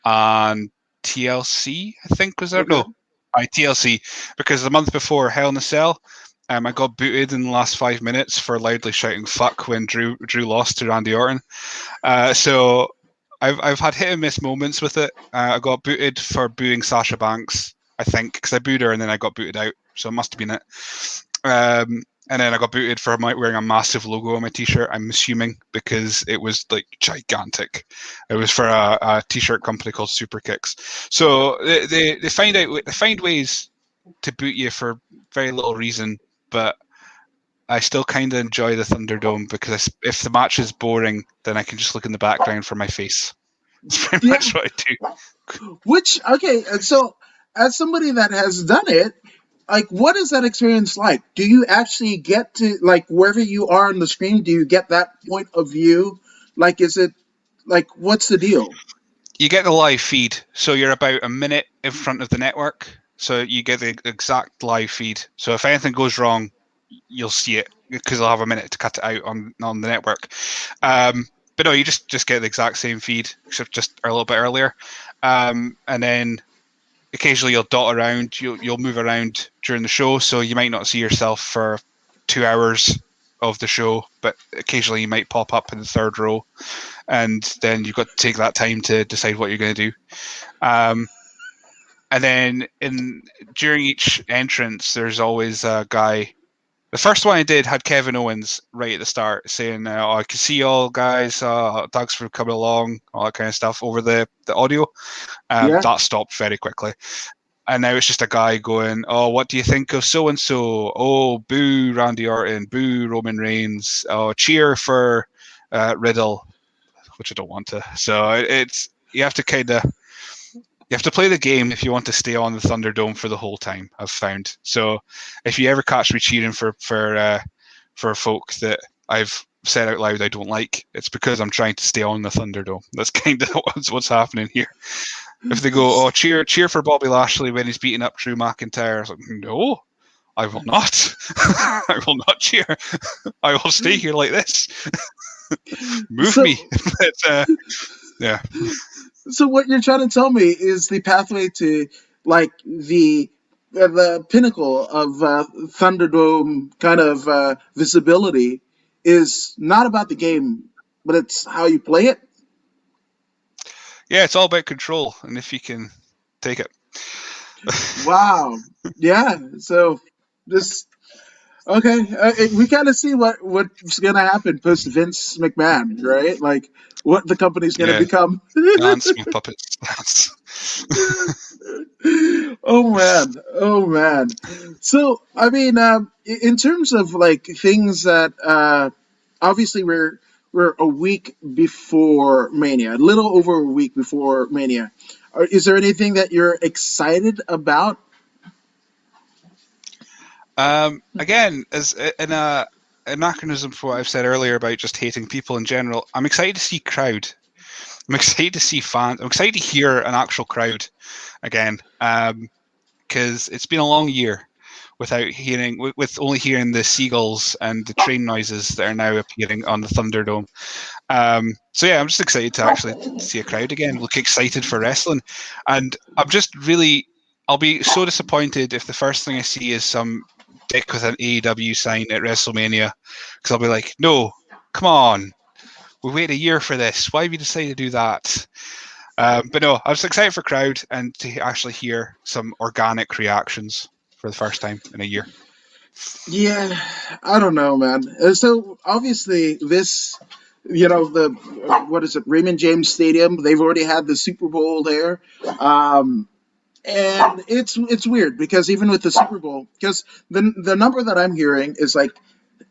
and TLC. I think was there Okay. no, TLC, because the month before Hell in a Cell, I got booted in the last 5 minutes for loudly shouting "fuck" when Drew lost to Randy Orton. So I've had hit and miss moments with it. I got booted for booing Sasha Banks, I think, because I booed her and then I got booted out. So it must have been it. And then I got booted for wearing a massive logo on my t-shirt. I'm assuming because it was like gigantic. It was for a t-shirt company called Super Kicks. So they find ways to boot you for very little reason, but I still kind of enjoy the Thunderdome because if the match is boring, then I can just look in the background for my face. That's pretty Yeah. much what I do. Which, okay, and so as somebody that has done it, like, what is that experience like? Do you actually get to, like, wherever you are on the screen, do you get that point of view? Like, is it, like, what's the deal? You get the live feed, so you're about a minute in front of the network, so you get the exact live feed. So if anything goes wrong, you'll see it because they'll have a minute to cut it out on the network. But no, you just get the exact same feed, except just a little bit earlier. And then occasionally you'll dot around, you'll move around during the show, so you might not see yourself for 2 hours of the show, but occasionally you might pop up in the third row, and then you've got to take that time to decide what you're going to do. And then during each entrance, there's always a guy. The first one I did had Kevin Owens right at the start saying, I can see y'all guys, thanks for coming along, all that kind of stuff over the audio. Yeah. That stopped very quickly. And now it's just a guy going, oh, what do you think of so-and-so? Oh, boo Randy Orton, boo Roman Reigns, oh, cheer for Riddle, which I don't want to. So you have to play the game if you want to stay on the Thunderdome for the whole time, I've found. So if you ever catch me cheering for folk that I've said out loud I don't like, it's because I'm trying to stay on the Thunderdome. That's kind of what's happening here. If they go, oh, cheer for Bobby Lashley when he's beating up Drew McIntyre, I was like, no, I will not. I will not cheer. I will stay here like this. Move me. But, yeah. So what you're trying to tell me is the pathway to, like, the pinnacle of Thunderdome kind of visibility is not about the game, but it's how you play it. Yeah, it's all about control, and if you can take it. Wow. Yeah. So this. Okay, we kind of see what's gonna happen post Vince McMahon, right? Like what the company's gonna become. Dance with puppets. Oh man. So I mean, in terms of like things that obviously we're a week before Mania, a little over a week before Mania. Is there anything that you're excited about? Again, as in a anachronism for what I've said earlier about just hating people in general, I'm excited to see crowd. I'm excited to see fans. I'm excited to hear an actual crowd again, because it's been a long year without hearing, with only hearing the seagulls and the train noises that are now appearing on the Thunderdome. So yeah, I'm just excited to actually see a crowd again. Look excited for wrestling, and I'll be so disappointed if the first thing I see is some dick with an AEW sign at WrestleMania, because I'll be like, no, come on, we waited a year for this. Why have you decided to do that? But no, I was excited for crowd and to actually hear some organic reactions for the first time in a year. Yeah, I don't know, man. So obviously this, what is it, Raymond James Stadium? They've already had the Super Bowl there. And it's weird because even with the Super Bowl, because the number that I'm hearing is like,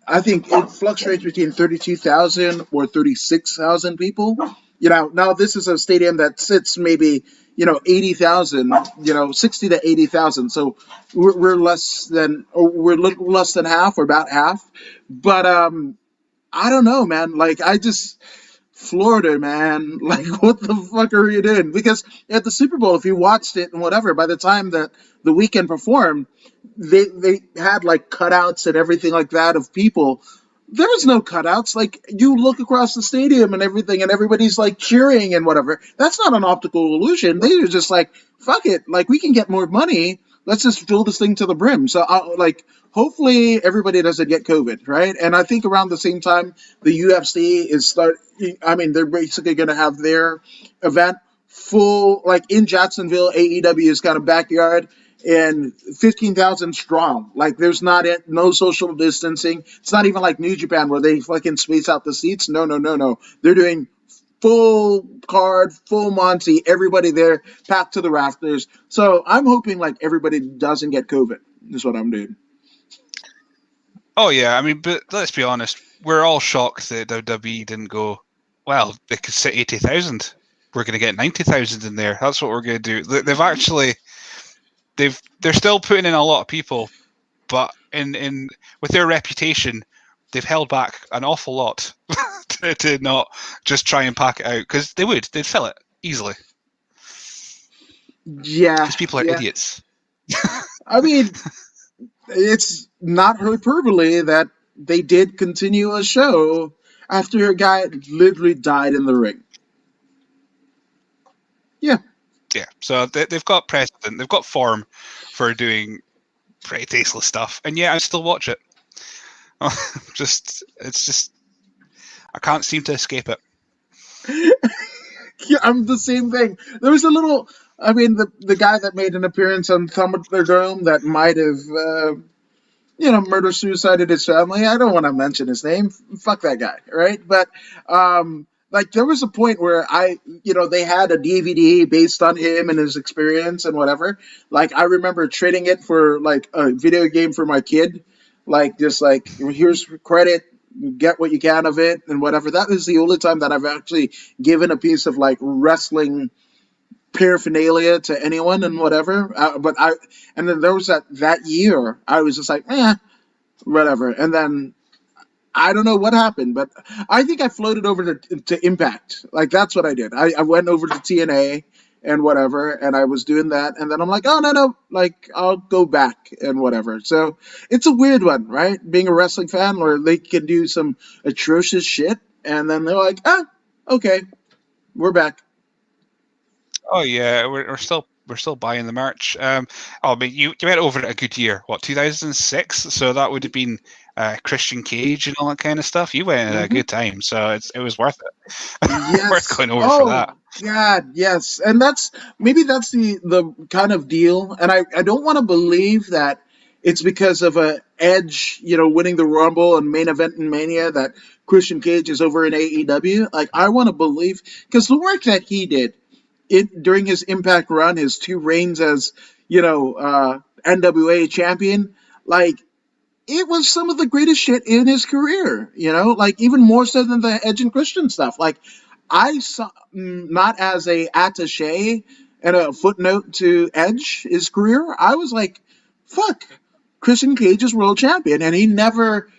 I think it fluctuates between 32,000 or 36,000 people. Now this is a stadium that sits maybe 80,000, 60 to 80,000. So we're less than, or we're a little less than half, or about half. But I don't know, man. Like I just Florida, man. Like, what the fuck are you doing? Because at the Super Bowl, if you watched it and whatever, by the time that the weekend performed, they had like cutouts and everything like that of people. There was no cutouts. Like, you look across the stadium and everything, and everybody's like cheering and whatever. That's not an optical illusion. They were just like, fuck it. Like, we can get more money. Let's just fill this thing to the brim. So, hopefully everybody doesn't get COVID, right? And I think around the same time, the UFC they're basically going to have their event full, like in Jacksonville, AEW's kind of backyard, and 15,000 strong. Like, there's no social distancing. It's not even like New Japan where they fucking space out the seats. No, no, no, no. They're doing full card, full Monty, everybody there, packed to the rafters. So I'm hoping like everybody doesn't get COVID. Is what I'm doing. Oh yeah, I mean, but let's be honest, we're all shocked that WWE didn't go, well, they could sit 80,000. We're going to get 90,000 in there. That's what we're going to do. They're still putting in a lot of people, but in with their reputation, they've held back an awful lot to not just try and pack it out, because they'd fill it easily. Yeah, because people are idiots. I mean, it's not hyperbole that they did continue a show after a guy literally died in the ring. Yeah. Yeah, so they've got precedent, they've got form for doing pretty tasteless stuff, and yeah, I still watch it. It's just I can't seem to escape it. Yeah, I'm the same thing. There was the guy that made an appearance on Thunderdome that might have murder suicided his family. I don't want to mention his name. Fuck that guy, right? But there was a point where they had a DVD based on him and his experience and whatever. Like, I remember trading it for like a video game for my kid. Like, just like, here's credit, get what you can of it and whatever. That is the only time that I've actually given a piece of like wrestling paraphernalia to anyone and whatever. And then there was that year I was just like, whatever. And then I don't know what happened, but I think I floated over to Impact. Like, that's what I did. I went over to TNA and whatever, and I was doing that, and then I'm like, oh, no, like, I'll go back and whatever. So it's a weird one, right? Being a wrestling fan where they can do some atrocious shit, and then they're like, okay, we're back. Oh yeah, we're still buying the merch. You went over it a good year. What, 2006? So that would have been Christian Cage and all that kind of stuff. You went at a good time, so it was worth it. Yes. Worth going over for that. God, yes, and maybe that's the kind of deal. And I don't want to believe that it's because of a Edge, winning the Rumble and main event in Mania that Christian Cage is over in AEW. Like, I want to believe, because the work that he did during his Impact run, his 2 reigns as NWA champion, like, it was some of the greatest shit in his career. Like, even more so than the Edge and Christian stuff. Like, I saw, not as a attaché and a footnote to Edge, his career, I was like, fuck, Christian Cage is world champion, and he never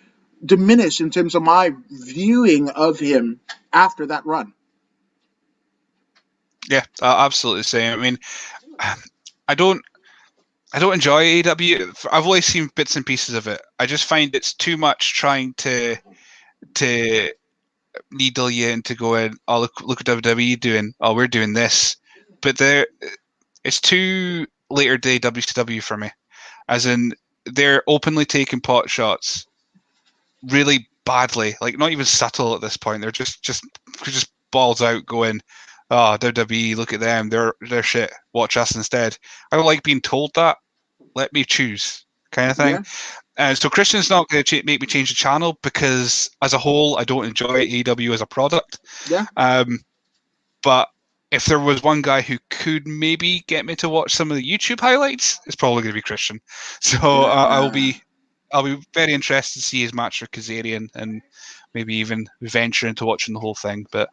diminished in terms of my viewing of him after that run. Yeah, absolutely the same. I mean, I don't enjoy AEW. I've only seen bits and pieces of it. I just find it's too much trying to needle you into going, oh, look at WWE doing, oh, we're doing this. But it's too later day WCW for me. As in, they're openly taking pot shots really badly, like not even subtle at this point. They're just balls out going, oh, WWE, look at them, they're shit, watch us instead. I don't like being told that. Let me choose, kind of thing. Yeah. So Christian's not going to make me change the channel, because as a whole, I don't enjoy AEW as a product. Yeah. But if there was one guy who could maybe get me to watch some of the YouTube highlights, it's probably going to be Christian. So I'll be very interested to see his match with Kazarian, and maybe even venture into watching the whole thing. But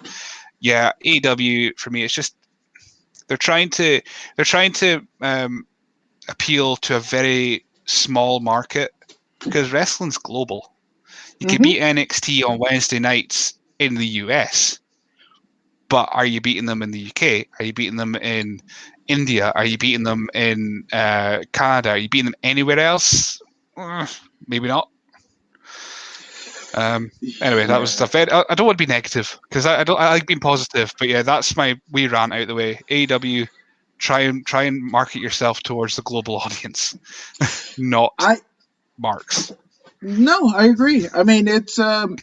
yeah, AEW for me, it's just they're trying to appeal to a very small market because wrestling's global. You could beat NXT on Wednesday nights in the US, but are you beating them in the UK? Are you beating them in India? Are you beating them in Canada? Are you beating them anywhere else? Maybe not. Anyway, that was stuff. I don't want to be negative because I like being positive, but yeah, that's my wee rant out the way. AEW, try and market yourself towards the global audience, not marks. No, I agree. I mean, it's here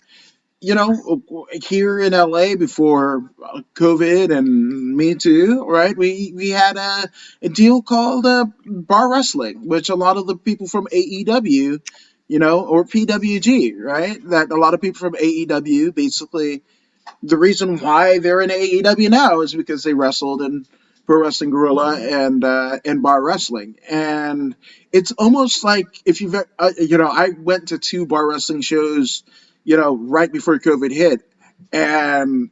in LA before COVID and Me Too, right? We had a deal called bar wrestling, which a lot of the people from AEW, or PWG, right? That a lot of people from AEW basically the reason why they're in AEW now is because they wrestled in Pro Wrestling Guerrilla and bar wrestling, and it's almost like if you've I went to 2 bar wrestling shows, right before COVID hit, and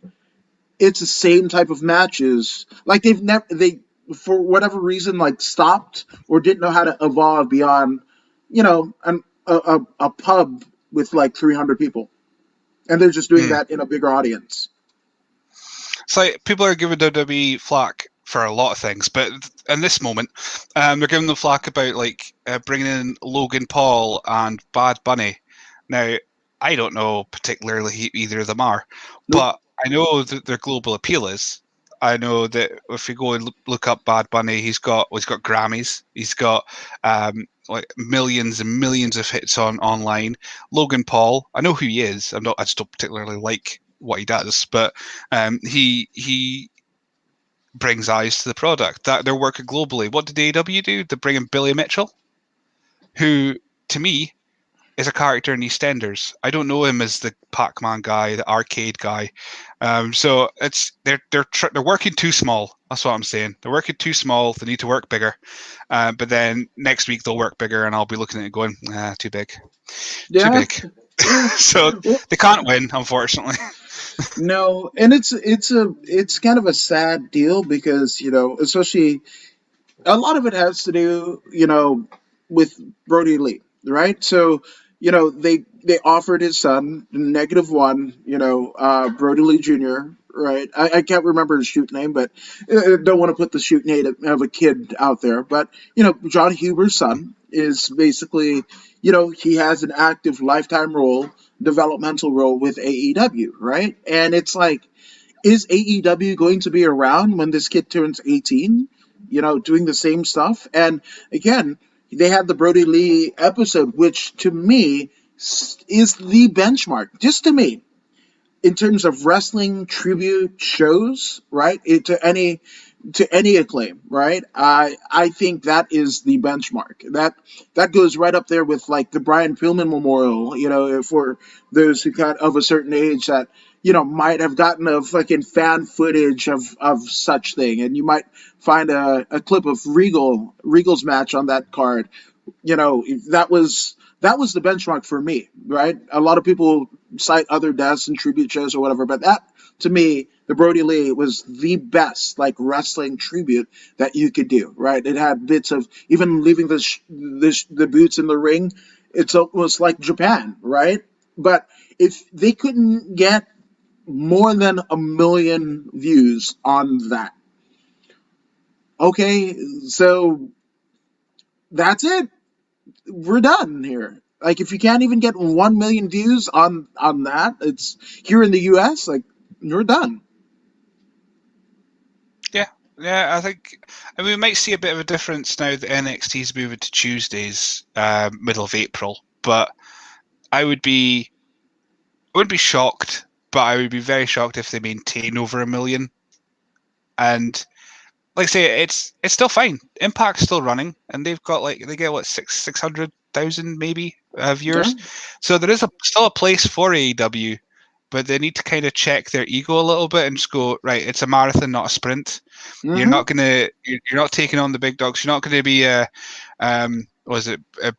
it's the same type of matches. Like they for whatever reason like stopped or didn't know how to evolve beyond, a pub with like 300 people, and they're just doing that in a bigger audience. It's like people are giving WWE flack for a lot of things, but in this moment, they're giving them flack about like bringing in Logan Paul and Bad Bunny. Now, I don't know particularly who either of them are, but I know that their global appeal is. I know that if you go and look up Bad Bunny, he's got Grammys, he's got like millions and millions of hits online. Logan Paul, I know who he is. I just don't particularly like what he does, but he brings eyes to the product. That they're working globally. What did AEW do? They bring in Billy Mitchell, who to me is a character in EastEnders. I don't know him as the Pac-Man guy, the arcade guy. So it's they're working too small. That's what I'm saying. They're working too small. They need to work bigger. But then next week they'll work bigger, and I'll be looking at it going, too big, too big. So they can't win, unfortunately. No, and it's kind of a sad deal because especially a lot of it has to do with Brody Lee, right? So they offered his son -1, Brody Lee Jr. Right? I can't remember his shoot name, but don't want to put the shoot name of a kid out there. But John Huber's son is basically he has an active lifetime developmental role with AEW, right? And it's like, is AEW going to be around when this kid turns 18? Doing the same stuff. And again, they had the Brody Lee episode, which to me is the benchmark, just to me, in terms of wrestling tribute shows, right? To any acclaim, right? I think that is the benchmark. That goes right up there with like the Brian Pillman Memorial, for those who got of a certain age that might have gotten a fucking fan footage of such thing, and you might find a clip of Regal's match on that card. That was the benchmark for me, right? A lot of people cite other deaths and tribute shows or whatever, but that to me, the Brody Lee was the best like wrestling tribute that you could do, right? It had bits of even leaving the boots in the ring. It's almost like Japan, right? But if they couldn't get more than 1 million views on that, okay, so that's it. We're done here. Like if you can't even get 1 million views on that, it's here in the US, like you're done. Yeah, I think we might see a bit of a difference now that NXT's moving to Tuesdays, middle of April. But I wouldn't be shocked, but I would be very shocked if they maintain over 1 million. And like I say, it's still fine. Impact's still running, and they've got they get what 600,000 maybe viewers. Yeah. So there is still a place for AEW, but they need to kind of check their ego a little bit and just go, right, it's a marathon, not a sprint. Mm-hmm. You're not taking on the big dogs. You're not going to be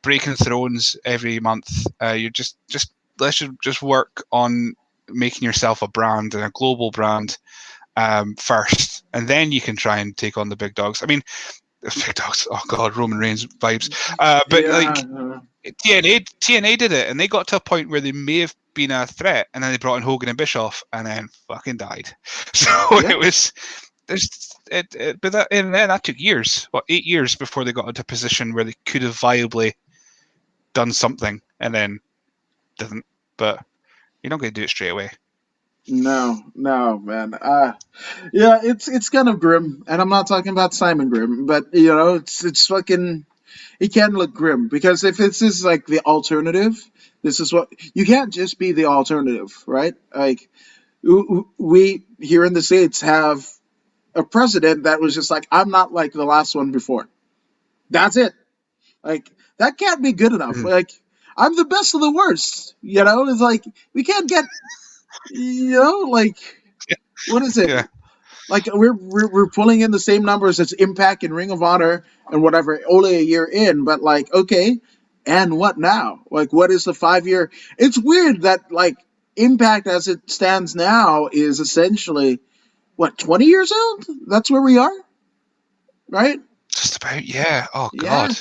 breaking thrones every month. You're let's just work on making yourself a brand and a global brand first, and then you can try and take on the big dogs. I mean, big dogs. Oh God, Roman Reigns vibes. But like TNA did it, and they got to a point where they may have been a threat, and then they brought in Hogan and Bischoff, and then fucking died. So it was. But that took years. 8 years before they got into a position where they could have viably done something, and then didn't. But you're not going to do it straight away. No, man. Yeah, it's kind of grim, and I'm not talking about Simon Grimm, but it's fucking. It can look grim because if this is like the alternative, this is what you can't just be the alternative, right? Like we here in the States have a president that was just like, I'm not like the last one before. That's it. Like that can't be good enough. Mhm. Like I'm the best of the worst. It's like we can't get. Like what is it? Yeah. Like we're pulling in the same numbers as Impact and Ring of Honor and whatever, only a year in, but like okay, and what now? Like what is the 5 year? It's weird that like Impact as it stands now is essentially what 20 years old. That's where we are, right? Just about, yeah. Oh Yeah. God,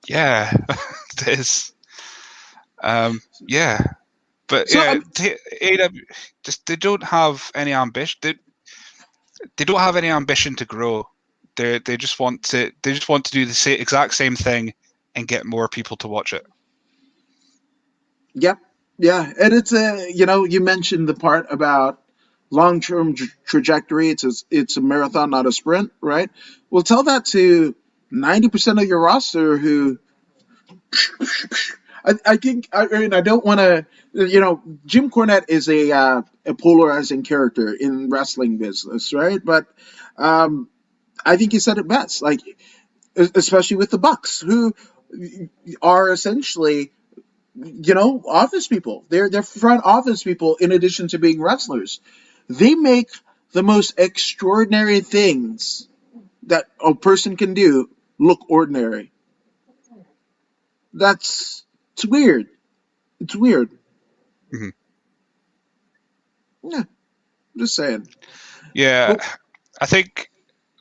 yeah. It is. Yeah, but So yeah, AEW just they don't have any ambition. They don't have any ambition to grow. They just want to do the exact same thing and get more people to watch it. yeah, and it's you mentioned the part about long-term trajectory. It's a marathon, not a sprint, right? Well, tell that to 90% of your roster who I think I mean I don't want to Jim Cornette is a polarizing character in wrestling business, right? But I think he said it best, like especially with the Bucks, who are essentially office people. They're front office people in addition to being wrestlers. They make the most extraordinary things that a person can do look ordinary. It's weird. It's weird. Mm-hmm. Yeah, just saying. Yeah, But I think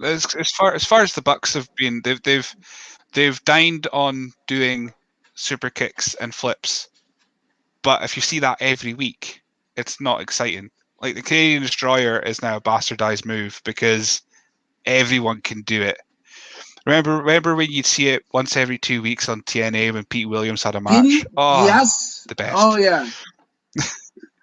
as far as the Bucks have been, they've dined on doing super kicks and flips. But if you see that every week, it's not exciting. Like the Canadian Destroyer is now a bastardized move because everyone can do it. Remember when you'd see it once every 2 weeks on TNA when Pete Williams had a match? Oh, yes. the best. Oh yeah.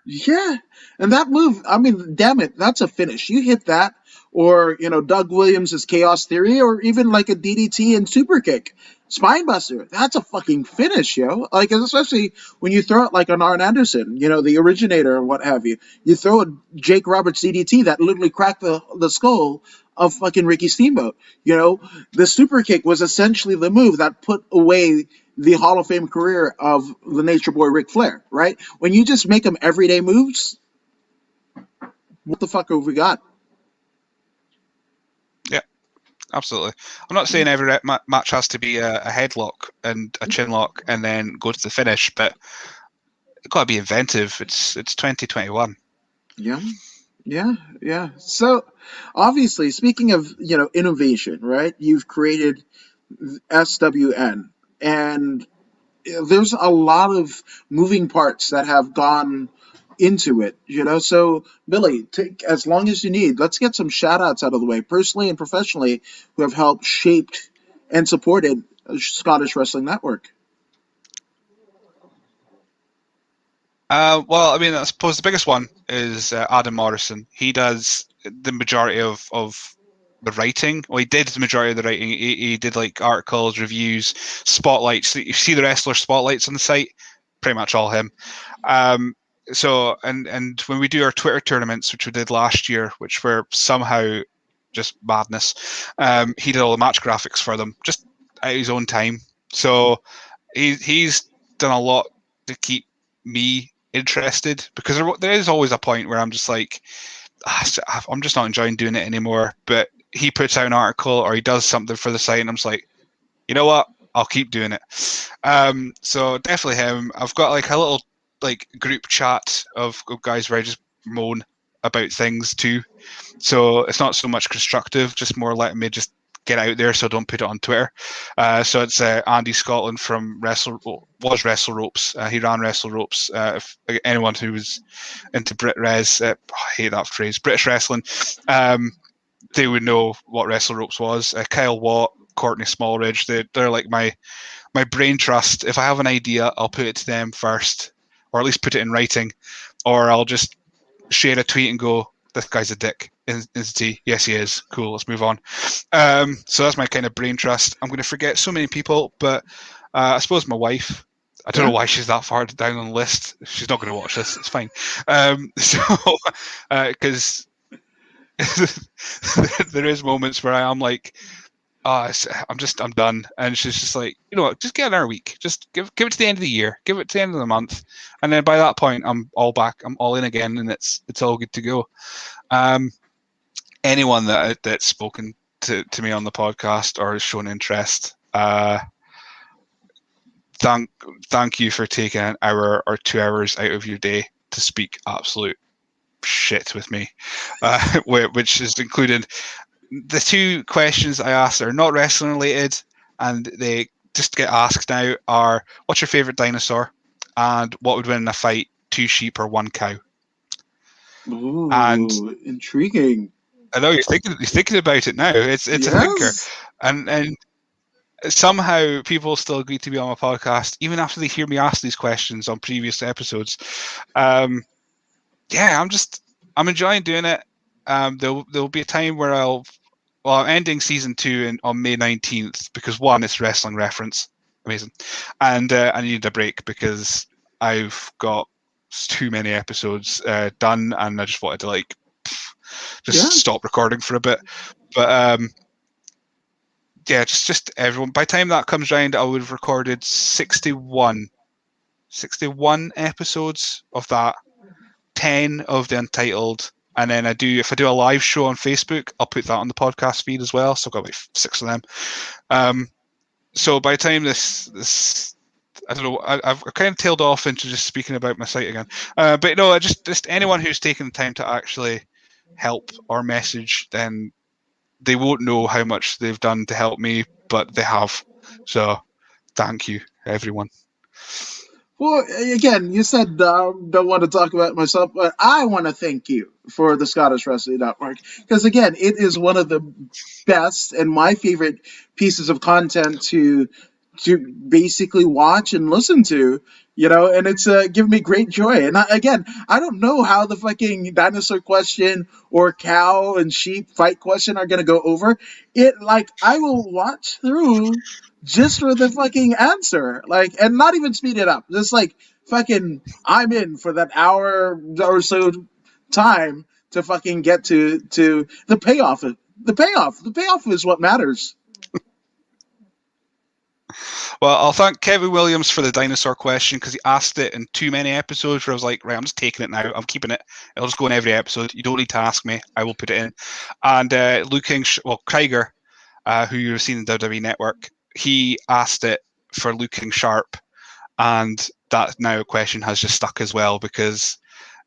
Yeah. And that move, I mean, damn it, that's a finish. You hit that, or Doug Williams' Chaos Theory, or even like a DDT and super kick. Spinebuster, that's a fucking finish, yo. Like, especially when you throw it like an Arn Anderson, the originator or what have you. You throw a Jake Roberts DDT that literally cracked the skull of fucking Ricky Steamboat. The super kick was essentially the move that put away the Hall of Fame career of the Nature Boy Ric Flair, right? When you just make them everyday moves, what the fuck have we got? Yeah, absolutely. I'm not saying every match has to be a headlock and a chin lock and then go to the finish, but it's got to be inventive. It's 2021. Yeah. So, obviously, speaking of innovation, right? You've created SWN, and there's a lot of moving parts that have gone into it, So, Billy, take as long as you need. Let's get some shout outs out of the way, personally and professionally, who have helped shaped and supported Scottish Wrestling Network. Well, I mean, I suppose the biggest one is Adam Morrison. He does the majority of the writing. Well, he did the majority of the writing. He did like articles, reviews, spotlights. You see the wrestler spotlights on the site, pretty much all him. So and when we do our Twitter tournaments, which we did last year, which were somehow just madness, he did all the match graphics for them, just at his own time. So he's done a lot to keep me interested, because there is always a point where I'm just like, I'm just not enjoying doing it anymore. But he puts out an article or he does something for the site, and I'm just like, you know what? I'll keep doing it. So definitely him. I've got like a like group chat of guys where I just moan about things too. So it's not so much constructive, just more letting me just get out there, so don't put it on Twitter. So it's Andy Scotland from Wrestle Ropes. He ran Wrestle Ropes. If anyone who was into I hate that phrase, British wrestling, they would know what Wrestle Ropes was. Kyle Watt, Courtney Smallridge, they're like my brain trust. If I have an idea, I'll put it to them first, or at least put it in writing, or I'll just share a tweet and go, "This guy's a dick." Is he? Yes, he is. Cool. Let's move on. So that's my kind of brain trust. I'm going to forget so many people, but I suppose my wife. I don't know why she's that far down on the list. She's not going to watch this. It's fine. Because there is moments where I am like, I'm done, and she's just like, you know what, just get another week, just give it to the end of the year, give it to the end of the month, and then by that point I'm all back, I'm all in again, and it's all good to go. Anyone that's spoken to me on the podcast or has shown interest, thank you for taking an hour or 2 hours out of your day to speak absolute shit with me, which is included. The two questions I asked are not wrestling related, and they just get asked now are, what's your favorite dinosaur, and what would win in a fight, 2 sheep or 1 cow? Ooh, and intriguing. I know you're thinking about it now. It's a thinker, and somehow people still agree to be on my podcast even after they hear me ask these questions on previous episodes. I'm enjoying doing it. There'll be a time where I'm ending season 2 on May 19th because 1, it's wrestling reference, amazing, and I needed a break because I've got too many episodes done, and I just wanted to stop recording for a bit. But just everyone. By the time that comes round, I would have recorded 61 episodes of that, 10 of the Untitled. And then if I do a live show on Facebook, I'll put that on the podcast feed as well. So I've got like 6 of them. So by the time this I don't know, I've kind of tailed off into just speaking about my site again. But no, just anyone who's taken the time to actually help or message, then they won't know how much they've done to help me, but they have. So thank you, everyone. Well, again, you said don't want to talk about myself, but I want to thank you for the Scottish Wrestling Network, because again, it is one of the best and my favorite pieces of content to basically watch and listen to, and it's given me great joy. And I don't know how the fucking dinosaur question or cow and sheep fight question are going to go over it. Like, I will watch through just for the fucking answer, and not even speed it up. Just like fucking, I'm in for that hour or so time to fucking get to the payoff. The payoff is what matters. Well, I'll thank Kevin Williams for the dinosaur question, because he asked it in too many episodes where I was like, right, I'm just taking it now. I'm keeping it. It'll just go in every episode. You don't need to ask me. I will put it in. And Krieger, who you've seen in WWE Network, he asked it for looking sharp. And that now question has just stuck as well, because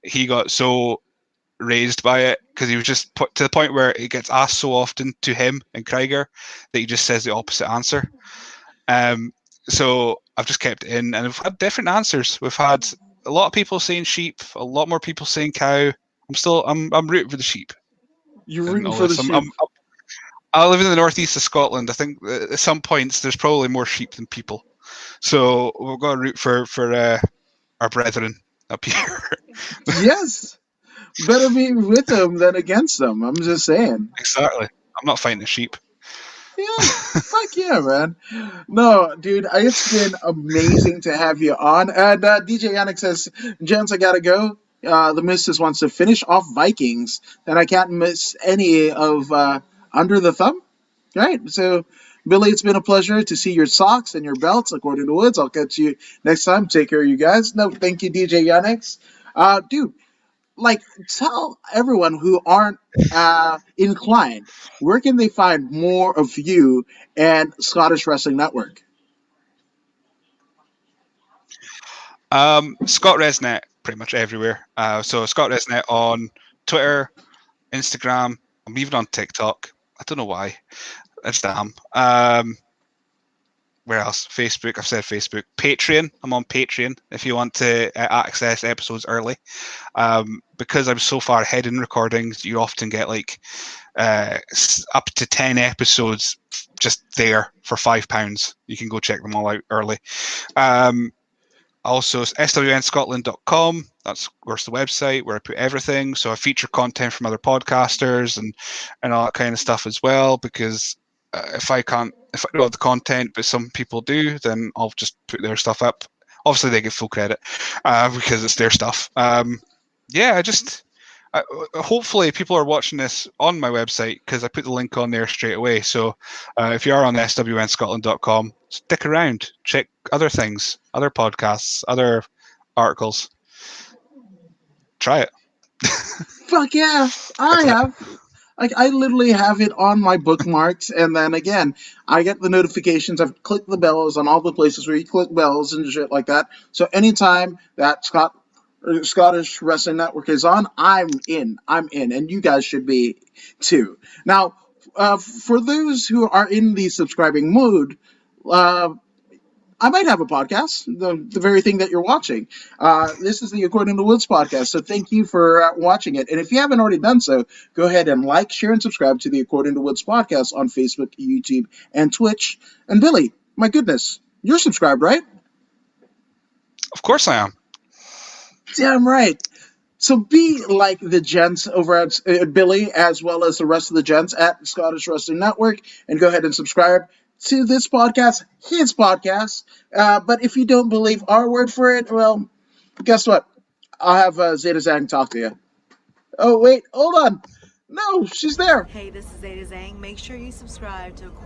he got so raised by it, because he was just put to the point where it gets asked so often to him and Krieger that he just says the opposite answer. So I've just kept it in, and we've had different answers. We've had a lot of people saying sheep, a lot more people saying cow. I'm rooting for the sheep. You're rooting for the sheep. I live in the northeast of Scotland. I think at some points there's probably more sheep than people, so we've got to root for our brethren up here. Yes, better be with them than against them. I'm just saying. Exactly. I'm not fighting the sheep. Yeah, fuck yeah, man. No, dude, it's been amazing to have you on. And DJ Yannick says, gents, I gotta go. The missus wants to finish off Vikings, and I can't miss any of Under the Thumb. Right, so Billy, it's been a pleasure to see your socks and your belts, according to Woods. I'll catch you next time. Take care, you guys. No, thank you, DJ Yannick. Dude, tell everyone who aren't inclined, where can they find more of you and Scottish Wrestling Network? Scott Resnet, pretty much everywhere. So Scott Resnet on Twitter, Instagram. I'm even on TikTok. I don't know why. I just am. Where else? Facebook. I've said Facebook. Patreon. I'm on Patreon if you want to access episodes early. Because I'm so far ahead in recordings, you often get like up to 10 episodes just there for £5. You can go check them all out early. Also, swnscotland.com. That's where's the website where I put everything. So I feature content from other podcasters and all that kind of stuff as well. Because if I don't have the content, but some people do, then I'll just put their stuff up. Obviously, they get full credit because it's their stuff. Hopefully people are watching this on my website because I put the link on there straight away. So if you are on swnscotland.com, stick around, check other things, other podcasts, other articles. Try it. Fuck yeah, I have. Like, I literally have it on my bookmarks, and then again, I get the notifications. I've clicked the bells on all the places where you click bells and shit like that. So anytime that Scottish Wrestling Network is on, I'm in, and you guys should be too. Now, for those who are in the subscribing mood, I might have a podcast, the very thing that you're watching. This is the According to Woods podcast, so thank you for watching it. And if you haven't already done so, go ahead and like, share, and subscribe to the According to Woods podcast on Facebook, YouTube, and Twitch. And Billy, my goodness, you're subscribed, right? Of course I am. Damn right. So be like the gents over at Billy, as well as the rest of the gents at Scottish Wrestling Network, and go ahead and subscribe to this podcast, his podcast. But if you don't believe our word for it, well, guess what? I'll have Zeta Zang talk to you. Oh, wait, hold on. No, she's there. Hey, this is Zeta Zang. Make sure you subscribe to According